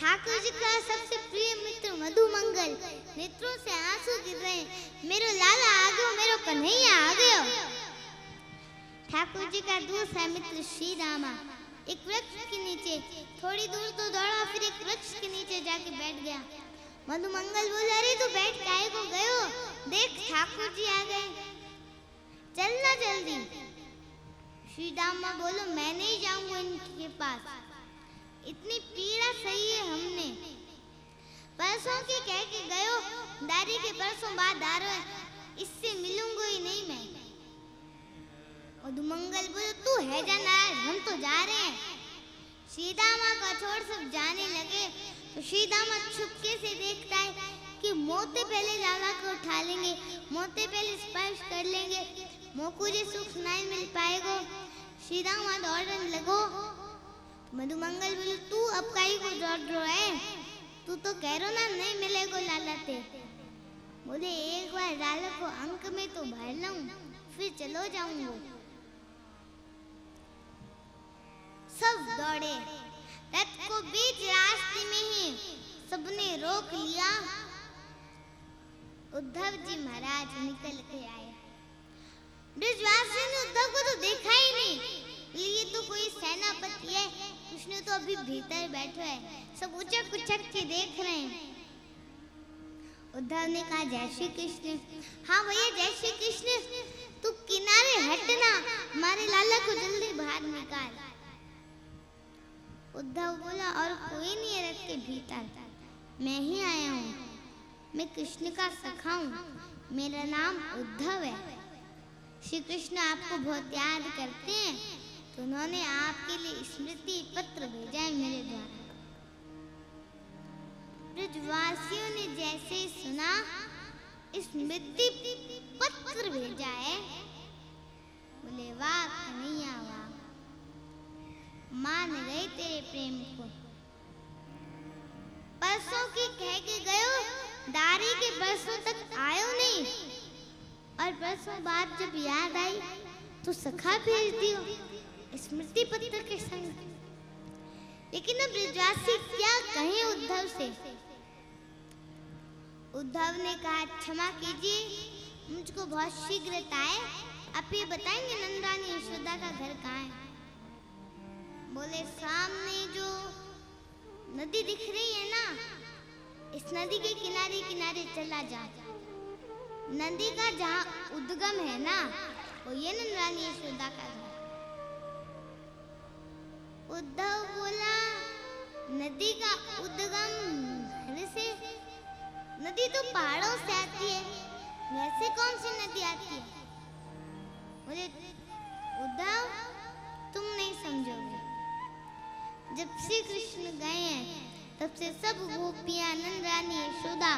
ठाकुर जी का सबसे प्रिय मित्र मधुमंगल नेत्रों से आंसू गिर रहे हैं, मेरो लाला आ गयो, मेरो कन्हैया आ गयो। ठाकुर जी का दूसरा मित्र श्री रामा एक वृक्ष के नीचे थोड़ी दूर तो दौड़ा, फिर एक वृक्ष के नीचे जाके बैठ गया। मधुमंगल बोले अरे तू बैठ काहे को गयो, देख ठाकुर जी आ गए, चलना जल्दी। श्री दामा बोलो मैं नहीं जाऊंगा इनके पास, इतनी पीड़ा सही है हमने। परसों की कह के गयो, दारी के परसों बाद आ रहे, इससे मिलूंगा ही नहीं मैं। मधुमंगल बोलो तू है जा नाराज, हम तो जा रहे हैं। श्रीदामा का छोड़ सब जाने लगे तो श्रीदामा छुपके से देखता है कि मोते पहले लाला को उठा लेंगे, मोते पहले स्पर्श कर लेंगे, मोकुजे सुख नहीं मिल पाएगा। श्रीदामा दौड़ने लगो, मधुमंगल बोले तू अब काहे को दौड़ रहा है, तू तो कह रहा ना नहीं मिलेगा लाला ते। बोले एक बार लाला को अंक में तो भर लूं फिर चलो जाऊंगा। सब दौड़े, रथ को बीच रास्ते में ही सबने रोक लिया। उद्धव जी महाराज निकल के आए। ब्रजवासियों ने उद्धव को तो देखा ही नहीं, ये तो कोई सेनापति है, कृष्ण तो अभी भीतर बैठा है, सब उचक उचक के देख रहे हैं। उद्धव ने कहा जय श्री कृष्ण। हाँ भैया जय श्री कृष्ण, तू किनारे हटना, हमारे लाला को जल्दी बाहर निकाल। उद्धव बोला और कोई नहीं है रथ के भीतर, मैं ही आया हूँ, मैं कृष्ण का सखा हूँ, मेरा नाम उद्धव है। श्री कृष्ण आपको बहुत याद करते हैं तो उन्होंने आपके लिए स्मृति पत्र भेजा है मेरे द्वारा। ब्रजवासियों ने जैसे सुना स्मृति पत्र भेजा है, बोले वाह कन्हैया वाह, मान गए तेरे प्रेम को। परसों की कह के गयो, दारी के बरसों तक आयो नहीं, और बरसों बाद जब याद आई तो सखा भेज दियो स्मृति पत्र के संग। लेकिन अब ब्रजवासी क्या कहें उद्धव से। उद्धव ने कहा क्षमा कीजिए, मुझको बहुत शीघ्रता है, आप ये बताएंगे नंदरानी यशोदा का घर कहाँ है। बोले सामने जो नदी दिख रही है ना, इस नदी के किनारे किनारे चला जा, नदी का जहाँ उद्गम है ना वो ये नंदरानी यशोदा का घर। उद्धव बोला नदी का उद्गम घर से, नदी तो पहाड़ों से आती है, वैसे कौन सी नदी आती है। बोले उद्धव तुम नहीं समझोगे, जब श्री कृष्ण गए हैं तब से सब गोपियां नंदरानी यशोदा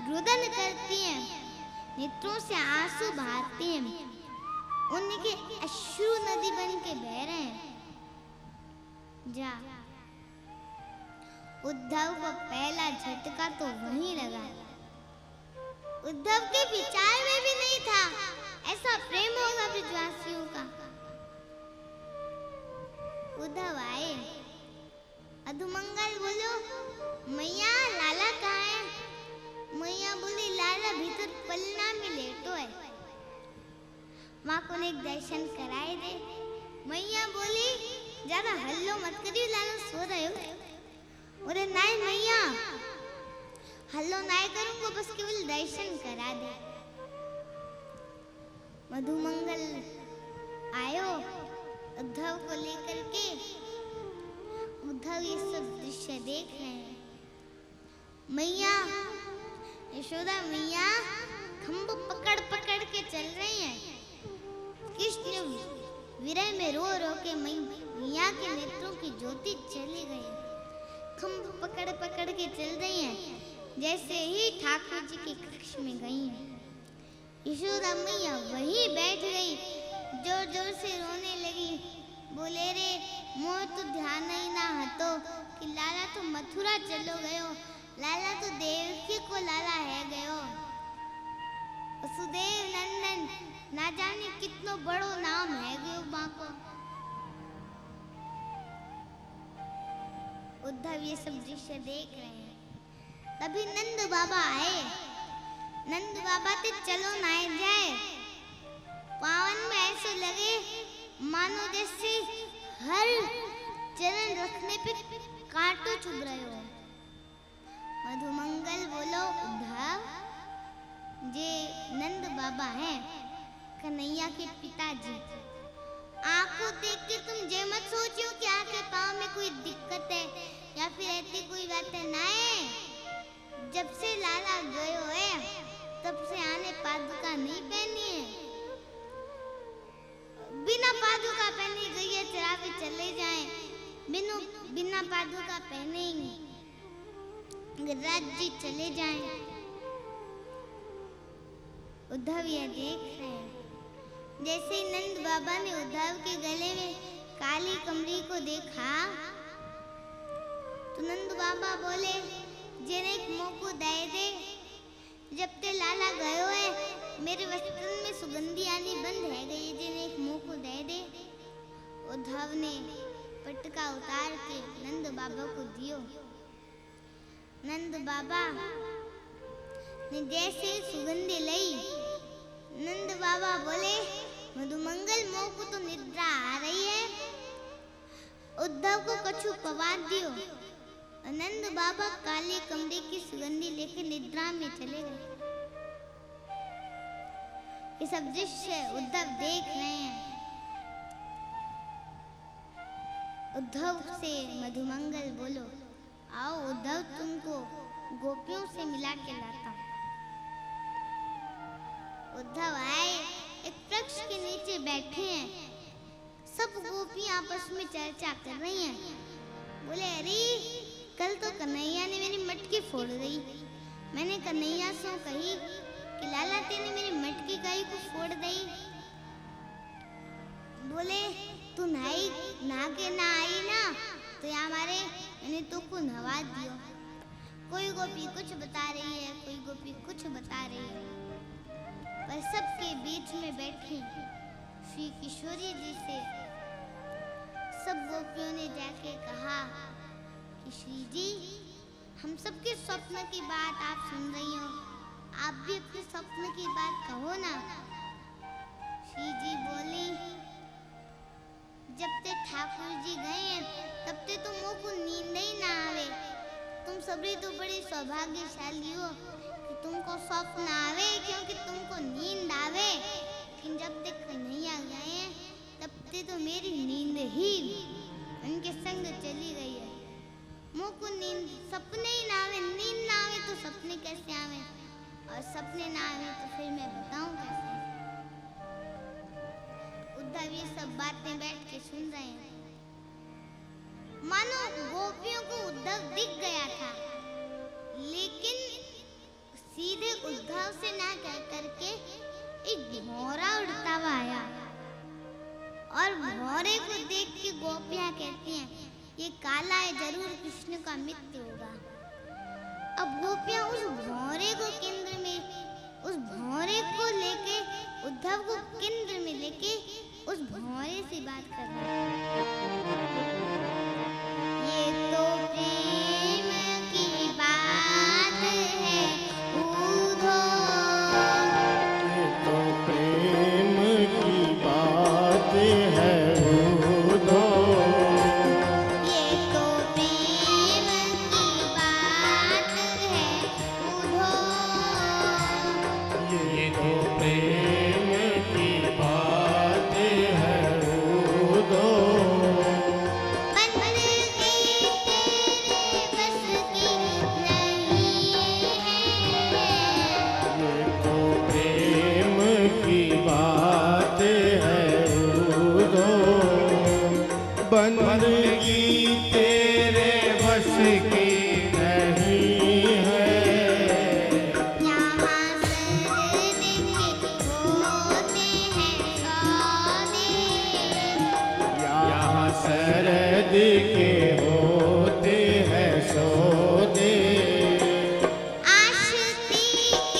रुदन करती हैं, नेत्रों से आंसू बहाती हैं, उनके अश्रु नदी बन के बह रहे हैं। जा। उद्धव को पहला झटका तो वहीं लगा। उद्धव के विचार में भी नहीं था ऐसा प्रेम होगा ब्रजवासियों का। उद्धव आए, अधुमंगल बोलो मैया लाला कहाँ है। मैया बोली लाला भीतर पलना में लेटो है, माँ को एक दर्शन कराए दे। मैया बोली ज्यादा हल्लो मत करियो, लाला सो रहे हो। बोले ना हल्लो ना करूंगा, बस केवल दर्शन करा दे। मधुमंगल आयो उद्धव को लेकर के। उद्धव ये सब दृश्य देख रहे हैं। मैया यशोदा मैया खंभ पकड़ पकड़ के चल रही हैं। कृष्ण विरह में रो रो के मैया के नेत्रों की ज्योति चली गई। खंभ पकड़ पकड़ के चल रही हैं। जैसे ही ठाकुर जी के कक्ष में गई हैं, यशोदा मैया वहीं बैठ गई, जोर जोर से रोने लगी। बोले रे मोर तो ध्यान ही ना हतो कि लाला तो मथुरा चलो गयो, लाला तो देवकी को लाला है गयो। वसुदेव नंदन ना जाने कितनो बड़ो नाम है गयो बाको। उद्धव ये सब दृश्य देख रहे हैं। तभी नंद बाबा आए। नंद बाबा ते चलो ना जाए। पावन में ऐसे लगे मानो जैसे हर चरण रखने पे कांटो चुभ रहे हो। मधुमंगल बोलो उद्धव, जे नंद बाबा हैं कन्हैया के पिताजी। आंखों देख के तुम ये मत सोचो कि आपके पाँव में कोई दिक्कत है या फिर ऐसी कोई बात है। नहीं, जब से लाला गयो है तब से आने पादुका नहीं पहनी है। बिना पादुका पहने गैया चरावे चले जाएं, बिना पादुका पहने ही राज्य चले जाएं। उद्धव यह देख रहे हैं। जैसे ही नंद बाबा ने उद्धव के गले में काली कमरी को देखा तो नंद बाबा बोले, जेने एक मोको दे दे। जब ते लाला गयो है मेरे वस्त्र में सुगंधी आनी बंद है गई, जेने एक मोको दे दे। उद्धव ने पटका उतार के नंद बाबा को दियो। नंद बाबा ने जैसे सुगंधी ली, नंद बाबा बोले, मधुमंगल मोको तो निद्रा आ रही है, उद्धव को कछु पवा दियो। नंद बाबा काले कमरे की सुगंधी लेकर निद्रा में चले गए। ये सब दृश्य उद्धव देख रहे हैं। उद्धव से मधुमंगल बोलो, आओ उद्धव तुमको गोपियों से मिला के लाता हूं। उद्धव आए, एक वृक्ष के नीचे बैठे हैं। सब गोपियां आपस में चर्चा कर रही हैं। बोले, अरे कल तो कन्हैया ने मेरी मटकी फोड़ दी। मैंने कन्हैया से कही कि लाला तेने मेरी मटकी काई को फोड़ दी। बोले, तू नहा के ना आई ना तो हमारे मैंने तो को नवा दियो। कोई गोपी कुछ बता रही है, कोई गोपी कुछ बता रही है। पर सबके बीच में बैठी श्री किशोरी जी से सब गोपियों ने जाके कहा कि श्री जी, हम सबके स्वप्न की बात आप सुन रही हो, आप भी अपने स्वप्न की बात कहो ना। श्री जी बोली, जब ते ठाकुर जी गए हैं तब ते तुम को नींद ही ना आवे। तुम सभी तो बड़े सौभाग्यशाली हो कि तुमको स्वप्न आवे, क्योंकि तुमको नींद आवे। लेकिन जब तक कन्हैया गए हैं तब ते तो मेरी नींद ही उनके संग चली गई है। मुझको नींद सपने ही ना आवे, नींद ना आवे तो सपने कैसे आवे, और सपने ना आवे तो फिर मैं बताऊं कैसे। उद्धव ये सब बातें बैठ के सुन रहे हैं। मानो गोपियों को उद्धव दिख गया था, लेकिन सीधे उद्धव से ना कह करके एक भौरा उड़ता हुआ आया, और भौरे को देख के गोपियां कहती हैं, ये काला है, जरूर कृष्ण का मित्र होगा। अब गोपियां उस भौरे को केंद्र में, उस भौरे को लेके, उद्धव को केंद्र में लेके उस भौरे से बात कर रही हैं। ये तो प्रेम की बात है उद्धव, ये तो प्रेम की बात है उद्धव, ये तो प्रेम की बात है बंदगी तेरे बस की नहीं है। यहाँ सर्द के होते हैं सौदे, यहाँ सरद के होते हैं सौदे। आशिकी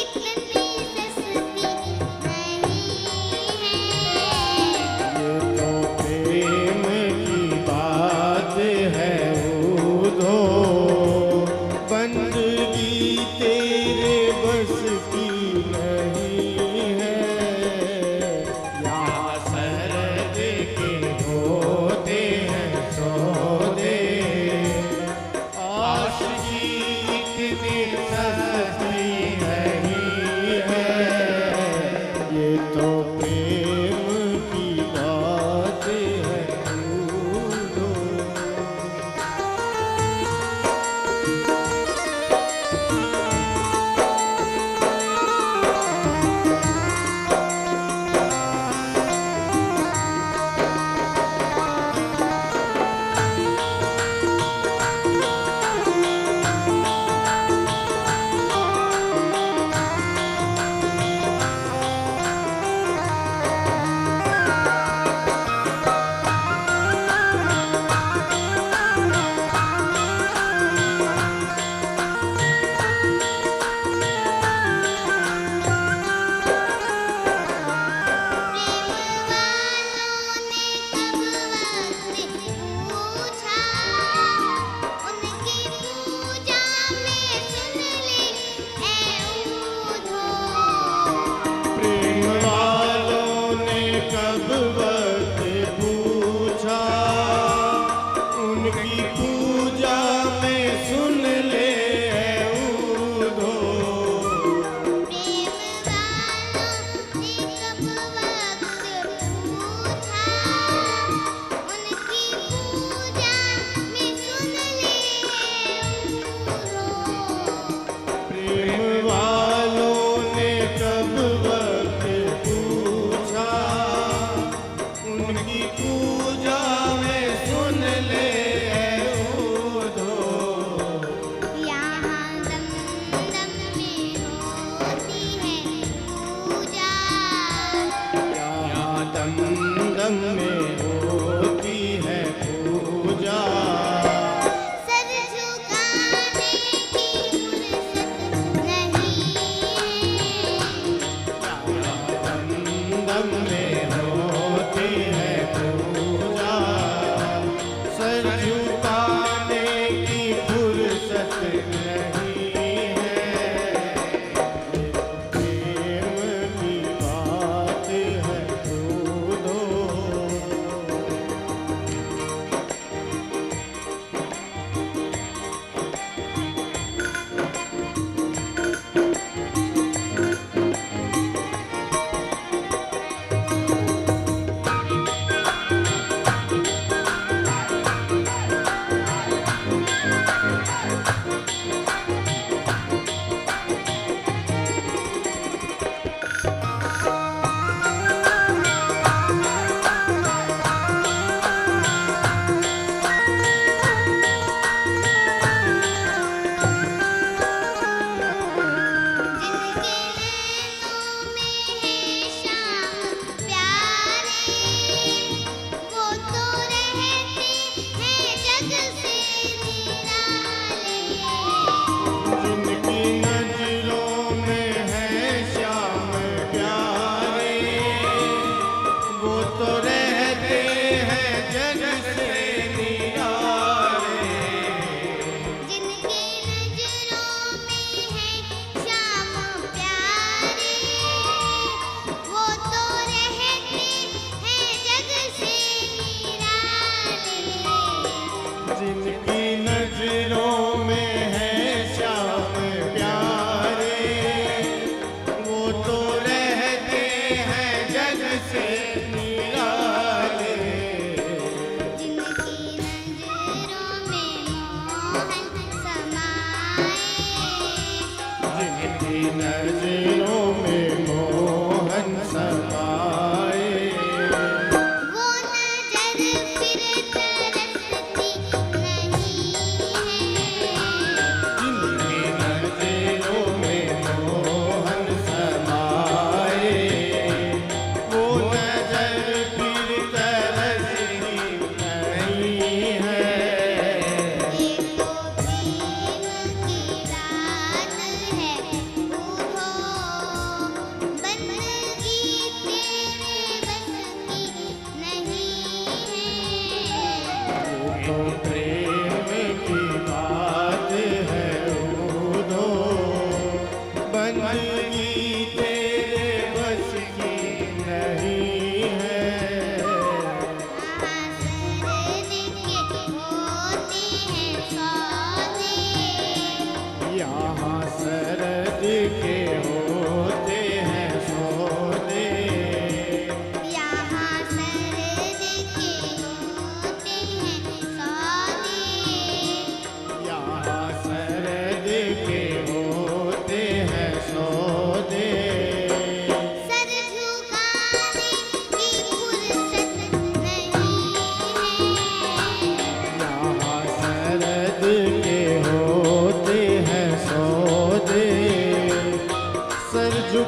इतनी सस्ती नहीं है। ये तो प्रेम की बात है उधो।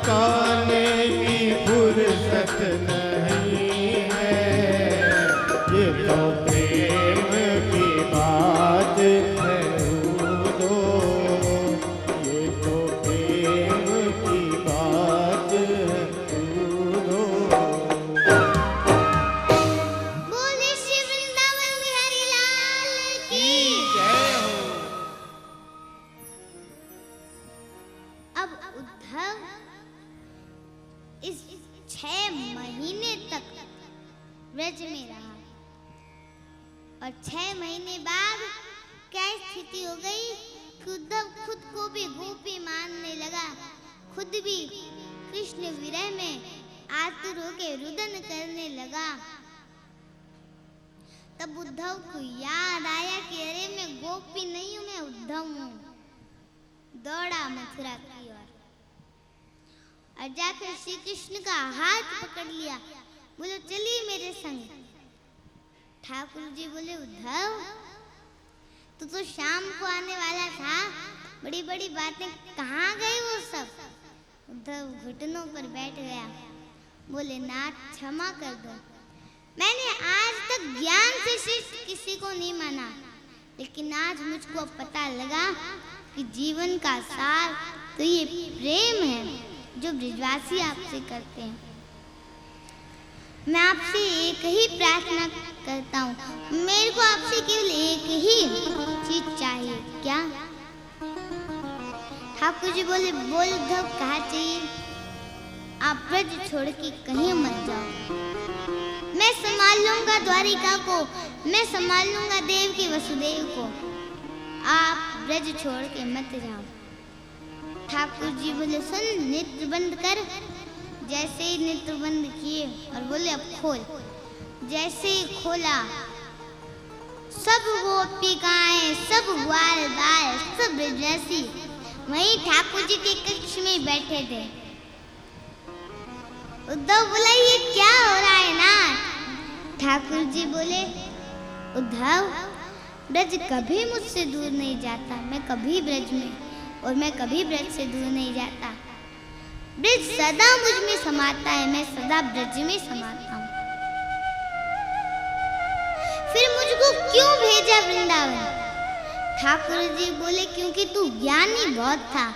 मुस्काने की फुर्सत नहीं है। ये तो प्रेम की बात है दो, ये तो प्रेम की बात है दो। बोले श्री वृंदावन बिहारी लाल की। जय हो। अब उद्धव इस 6 महीने तक व्रज में रहा और 6 महीने बाद क्या स्थिति हो गई कि उद्धव खुद को भी गोपी मानने लगा, खुद भी कृष्ण विरह में आतुर होकर रुदन करने लगा। तब उद्धव को याद आया कि अरे मैं गोपी नहीं हूं, मैं उद्धव हूं। दौड़ा मथुरा की ओर और जाकर श्री कृष्ण का हाथ पकड़ लिया, बोलो चलिए मेरे संग। ठाकुर जी बोले उद्धव तू तो शाम को आने वाला था, बड़ी बड़ी बातें कहाँ गई वो सब। उद्धव घुटनों पर बैठ गया, बोले नाथ क्षमा कर दो, मैंने आज तक ज्ञान से श्रेष्ठ किसी को नहीं माना, लेकिन आज मुझको पता लगा कि जीवन का सार तो ये प्रेम है जो ब्रजवासी आपसे करते हैं। मैं आपसे एक ही प्रार्थना करता हूँ, मेरे को आपसे केवल एक ही चीज चाहिए। क्या? ठाकुर जी बोले बोल उद्धव कहा चाहिए? आप ब्रज छोड़ के कहीं मत जाओ, मैं संभाल लूंगा द्वारिका को, मैं संभाल लूंगा देव की वसुदेव को, आप ब्रज छोड़ के मत जाओ। ठाकुर जी बोले सुन नेत्र बंद कर। जैसे ही नेत्र बंद किए और बोले अब खोल। जैसे ही खोला सब गोपिकाएं, सब ग्वाल बाल, सब ब्रजवासी वहीं ठाकुर जी के कक्ष में बैठे थे। उद्धव बोला ये क्या हो रहा है नाथ? ठाकुर जी बोले उद्धव ब्रज कभी मुझसे दूर नहीं जाता, मैं कभी ब्रज में और मैं कभी ब्रज से दूर नहीं जाता। ब्रज सदा मुझ में समाता है, मैं सदा ब्रज में समाता हूँ। फिर मुझको क्यों भेजा वृंदावन? ठाकुर जी बोले क्योंकि तू ज्ञानी बहुत था,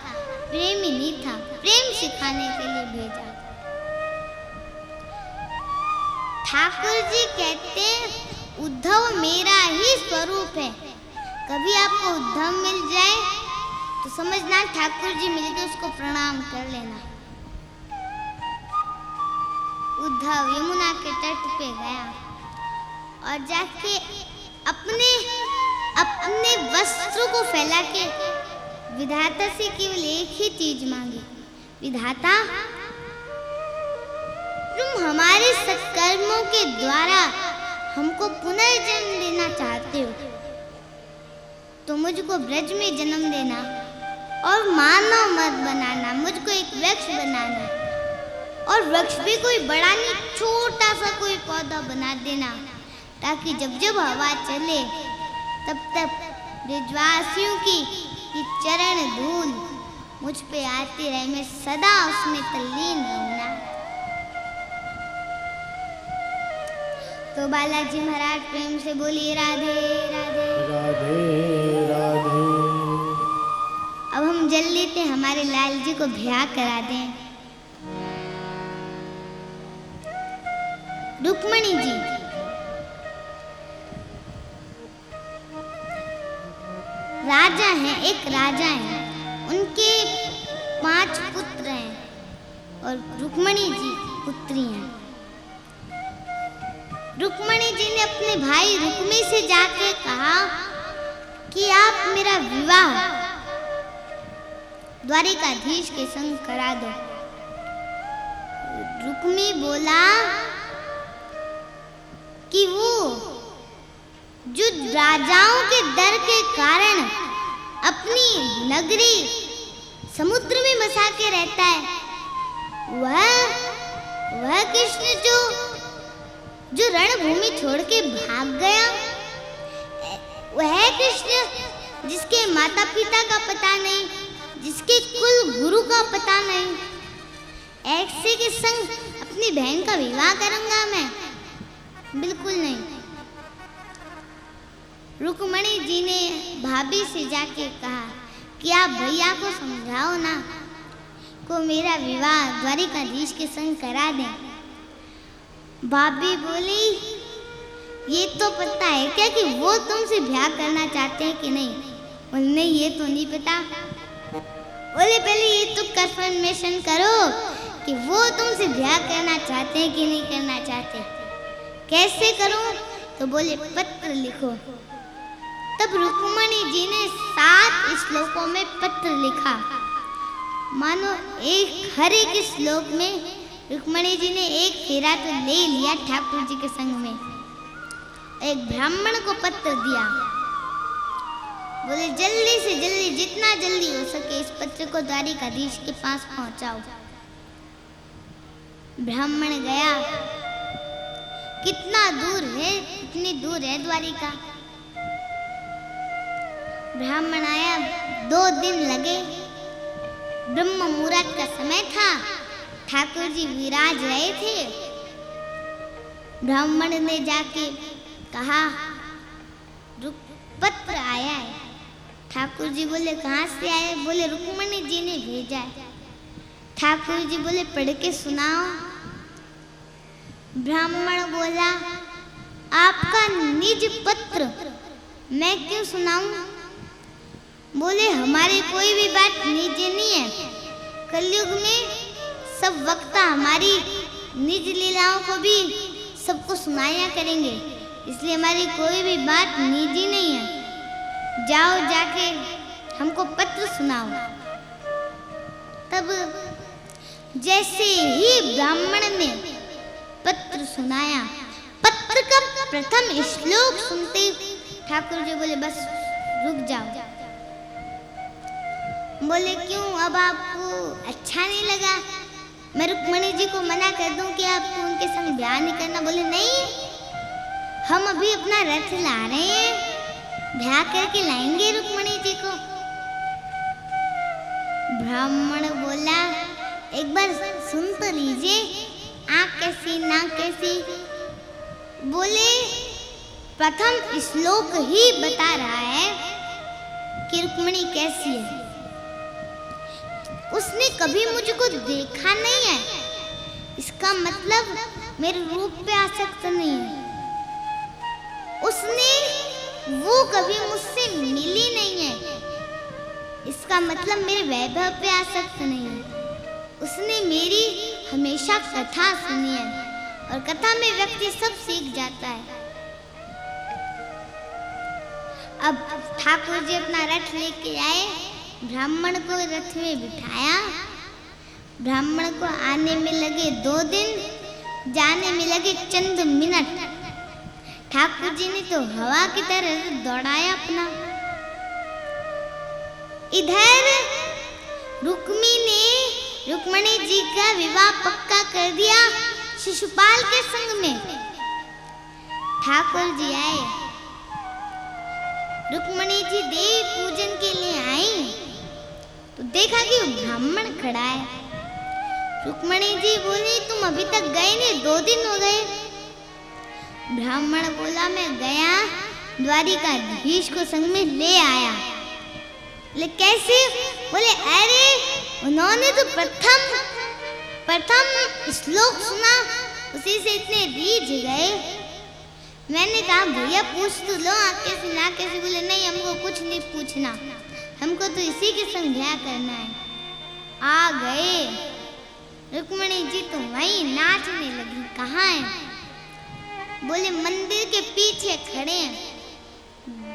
प्रेमी नहीं था, प्रेम सिखाने के लिए भेजा। ठाकुर जी कहते उद्धव मेरा ही स्वरूप है, कभी आपको उद्धव मिल जाए तो समझना ठाकुर जी मिल के उसको प्रणाम कर लेना। उद्धव यमुना के तट पे गया और जाके अपने अपने वस्त्रों को फैला के विधाता से केवल एक ही चीज मांगी, विधाता तुम हमारे सत्कर्मों के द्वारा हमको पुनर्जन्म देना चाहते हो तो मुझको ब्रज में जन्म देना और मानव मत बनाना, मुझको एक वृक्ष बनाना, और वृक्ष भी कोई बड़ा नहीं, छोटा सा कोई पौधा बना देना, ताकि जब जब हवा चले तब तक ब्रजवासियों की ये चरण धूल मुझ पे आती रहे, मैं सदा उसमें तल्लीन रहूंगा। तो बालाजी महाराज प्रेम से बोलिए राधे राधे राधे राधे। अब हम जल्दी से हमारे लाल जी को ब्याह करा दें। रुक्मणी जी राजा हैं, एक राजा हैं, उनके 5 पुत्र हैं और रुक्मणी जी पुत्री हैं। रुक्मणी जी ने अपने भाई रुक्मी से जाके कहा कि आप मेरा विवाह द्वारिकाधीश के संग करा दो। रुक्मी बोला कि वो जो राजाओं के डर के कारण अपनी नगरी समुद्र में बसा के रहता है, वह कृष्ण जो रणभूमि छोड़ के भाग गया, वह कृष्ण जिसके माता पिता का पता नहीं, जिसके कुल गुरु का पता नहीं, ऐसे के संग अपनी बहन का विवाह करूंगा मैं? बिल्कुल नहीं। रुक्मणी जी ने भाभी से जाके कहा कि आप भैया को समझाओ ना, को मेरा विवाह द्वारिकाधीश के संग करा दें। भाभी बोली, ये तो पता है क्या कि वो तुमसे ब्याह करना चाहते हैं कि नहीं? बोले ये तो नहीं पता। बोले पहले ये तो कंफर्मेशन करो कि वो तुमसे ब्याह करना चाहते हैं कि नहीं करना चाहते। कैसे करूं? तो बोले पत्र लिखो। तब रुक्मणी जी ने 7 श्लोकों में पत्र लिखा। मानो हर एक श्लोक में रुक्मणी जी ने एक फेरा तो ले लिया ठाकुर जी के संग में। एक ब्राह्मण को पत्र दिया, बोले जल्दी से जल्दी, जितना जल्दी हो सके इस पत्र को द्वारिकाधीश के पास पहुंचाओ। ब्राह्मण गया। कितना दूर है? कितनी दूर है द्वारिका? ब्राह्मण आया, 2 दिन लगे। ब्रह्म मुहूर्त का समय था, ठाकुर जी विराज रहे थे। ब्राह्मण ने जाके कहा पत्र आया है। ठाकुर जी बोले कहाँ से आया? बोले रुक्मणी जी ने भेजा है। ठाकुर जी बोले पढ़ के सुनाओ। ब्राह्मण बोला आपका निज पत्र मैं क्यों सुनाऊं? बोले हमारी कोई भी बात निज नहीं है। कलयुग में सब वक्ता हमारी निज लीलाओं को भी सबको सुनाया करेंगे, इसलिए हमारी कोई भी बात निजी नहीं है। जाओ जाके हमको पत्र सुनाओ। तब जैसे ही ब्राह्मण ने पत्र सुनाया, पत्र का प्रथम श्लोक सुनते ठाकुर जी बोले बस रुक जाओ। बोले क्यों? अब आपको अच्छा नहीं लगा? मैं रुक्मणी जी को मना कर दूं कि आपको उनके संग ब्याह नहीं करना? बोले नहीं, हम अभी अपना रथ ला रहे हैं, ब्याह करके लाएंगे रुक्मणी जी को। ब्राह्मण बोला एक बार सुन तो लीजिए, आँख कैसी नाक कैसी। बोले प्रथम श्लोक ही बता रहा है कि रुक्मणी कैसी है। उसने कभी मुझको देखा नहीं है, इसका मतलब मेरे रूप पे आसक्त नहीं है। वो कभी मुझसे मिली नहीं है, इसका मतलब मेरे वैभव पे आसक्त नहीं है। उसने मेरी हमेशा कथा सुनी है और कथा में व्यक्ति सब सीख जाता है। अब ठाकुर जी अपना रथ लेके आए, ब्राह्मण को रथ में बिठाया। ब्राह्मण को आने में लगे 2 दिन, जाने में लगे चंद मिनट। ठाकुर जी ने तो हवा की तरह दौड़ाया अपना। इधर रुक्मणी जी का विवाह पक्का कर दिया शिशुपाल के संग में। ठाकुर जी आए, रुक्मणी जी देव पूजन के लिए आई तो देखा कि ब्राह्मण खड़ा है। रुक्मणी जी बोली तुम अभी तक गए नहीं, 2 दिन हो गए। ब्राह्मण बोला मैं गया, द्वारिकाधीश को संग में ले आया। ले कैसे? बोले अरे उन्होंने तो प्रथम श्लोक सुना, उसी से इतने रीझ गए। मैंने कहा भैया पूछ तो लो आप कैसे ना कैसे। बोले नहीं हमको कुछ नहीं पूछना, हमको तो इसी के संग ब्याह करना है। आ गए, रुक्मणी जी तो वहीं नाचने लगी। कहाँ है? बोले मंदिर के पीछे खड़े हैं,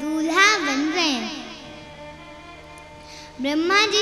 दूल्हा बन रहे हैं। ब्रह्मा जी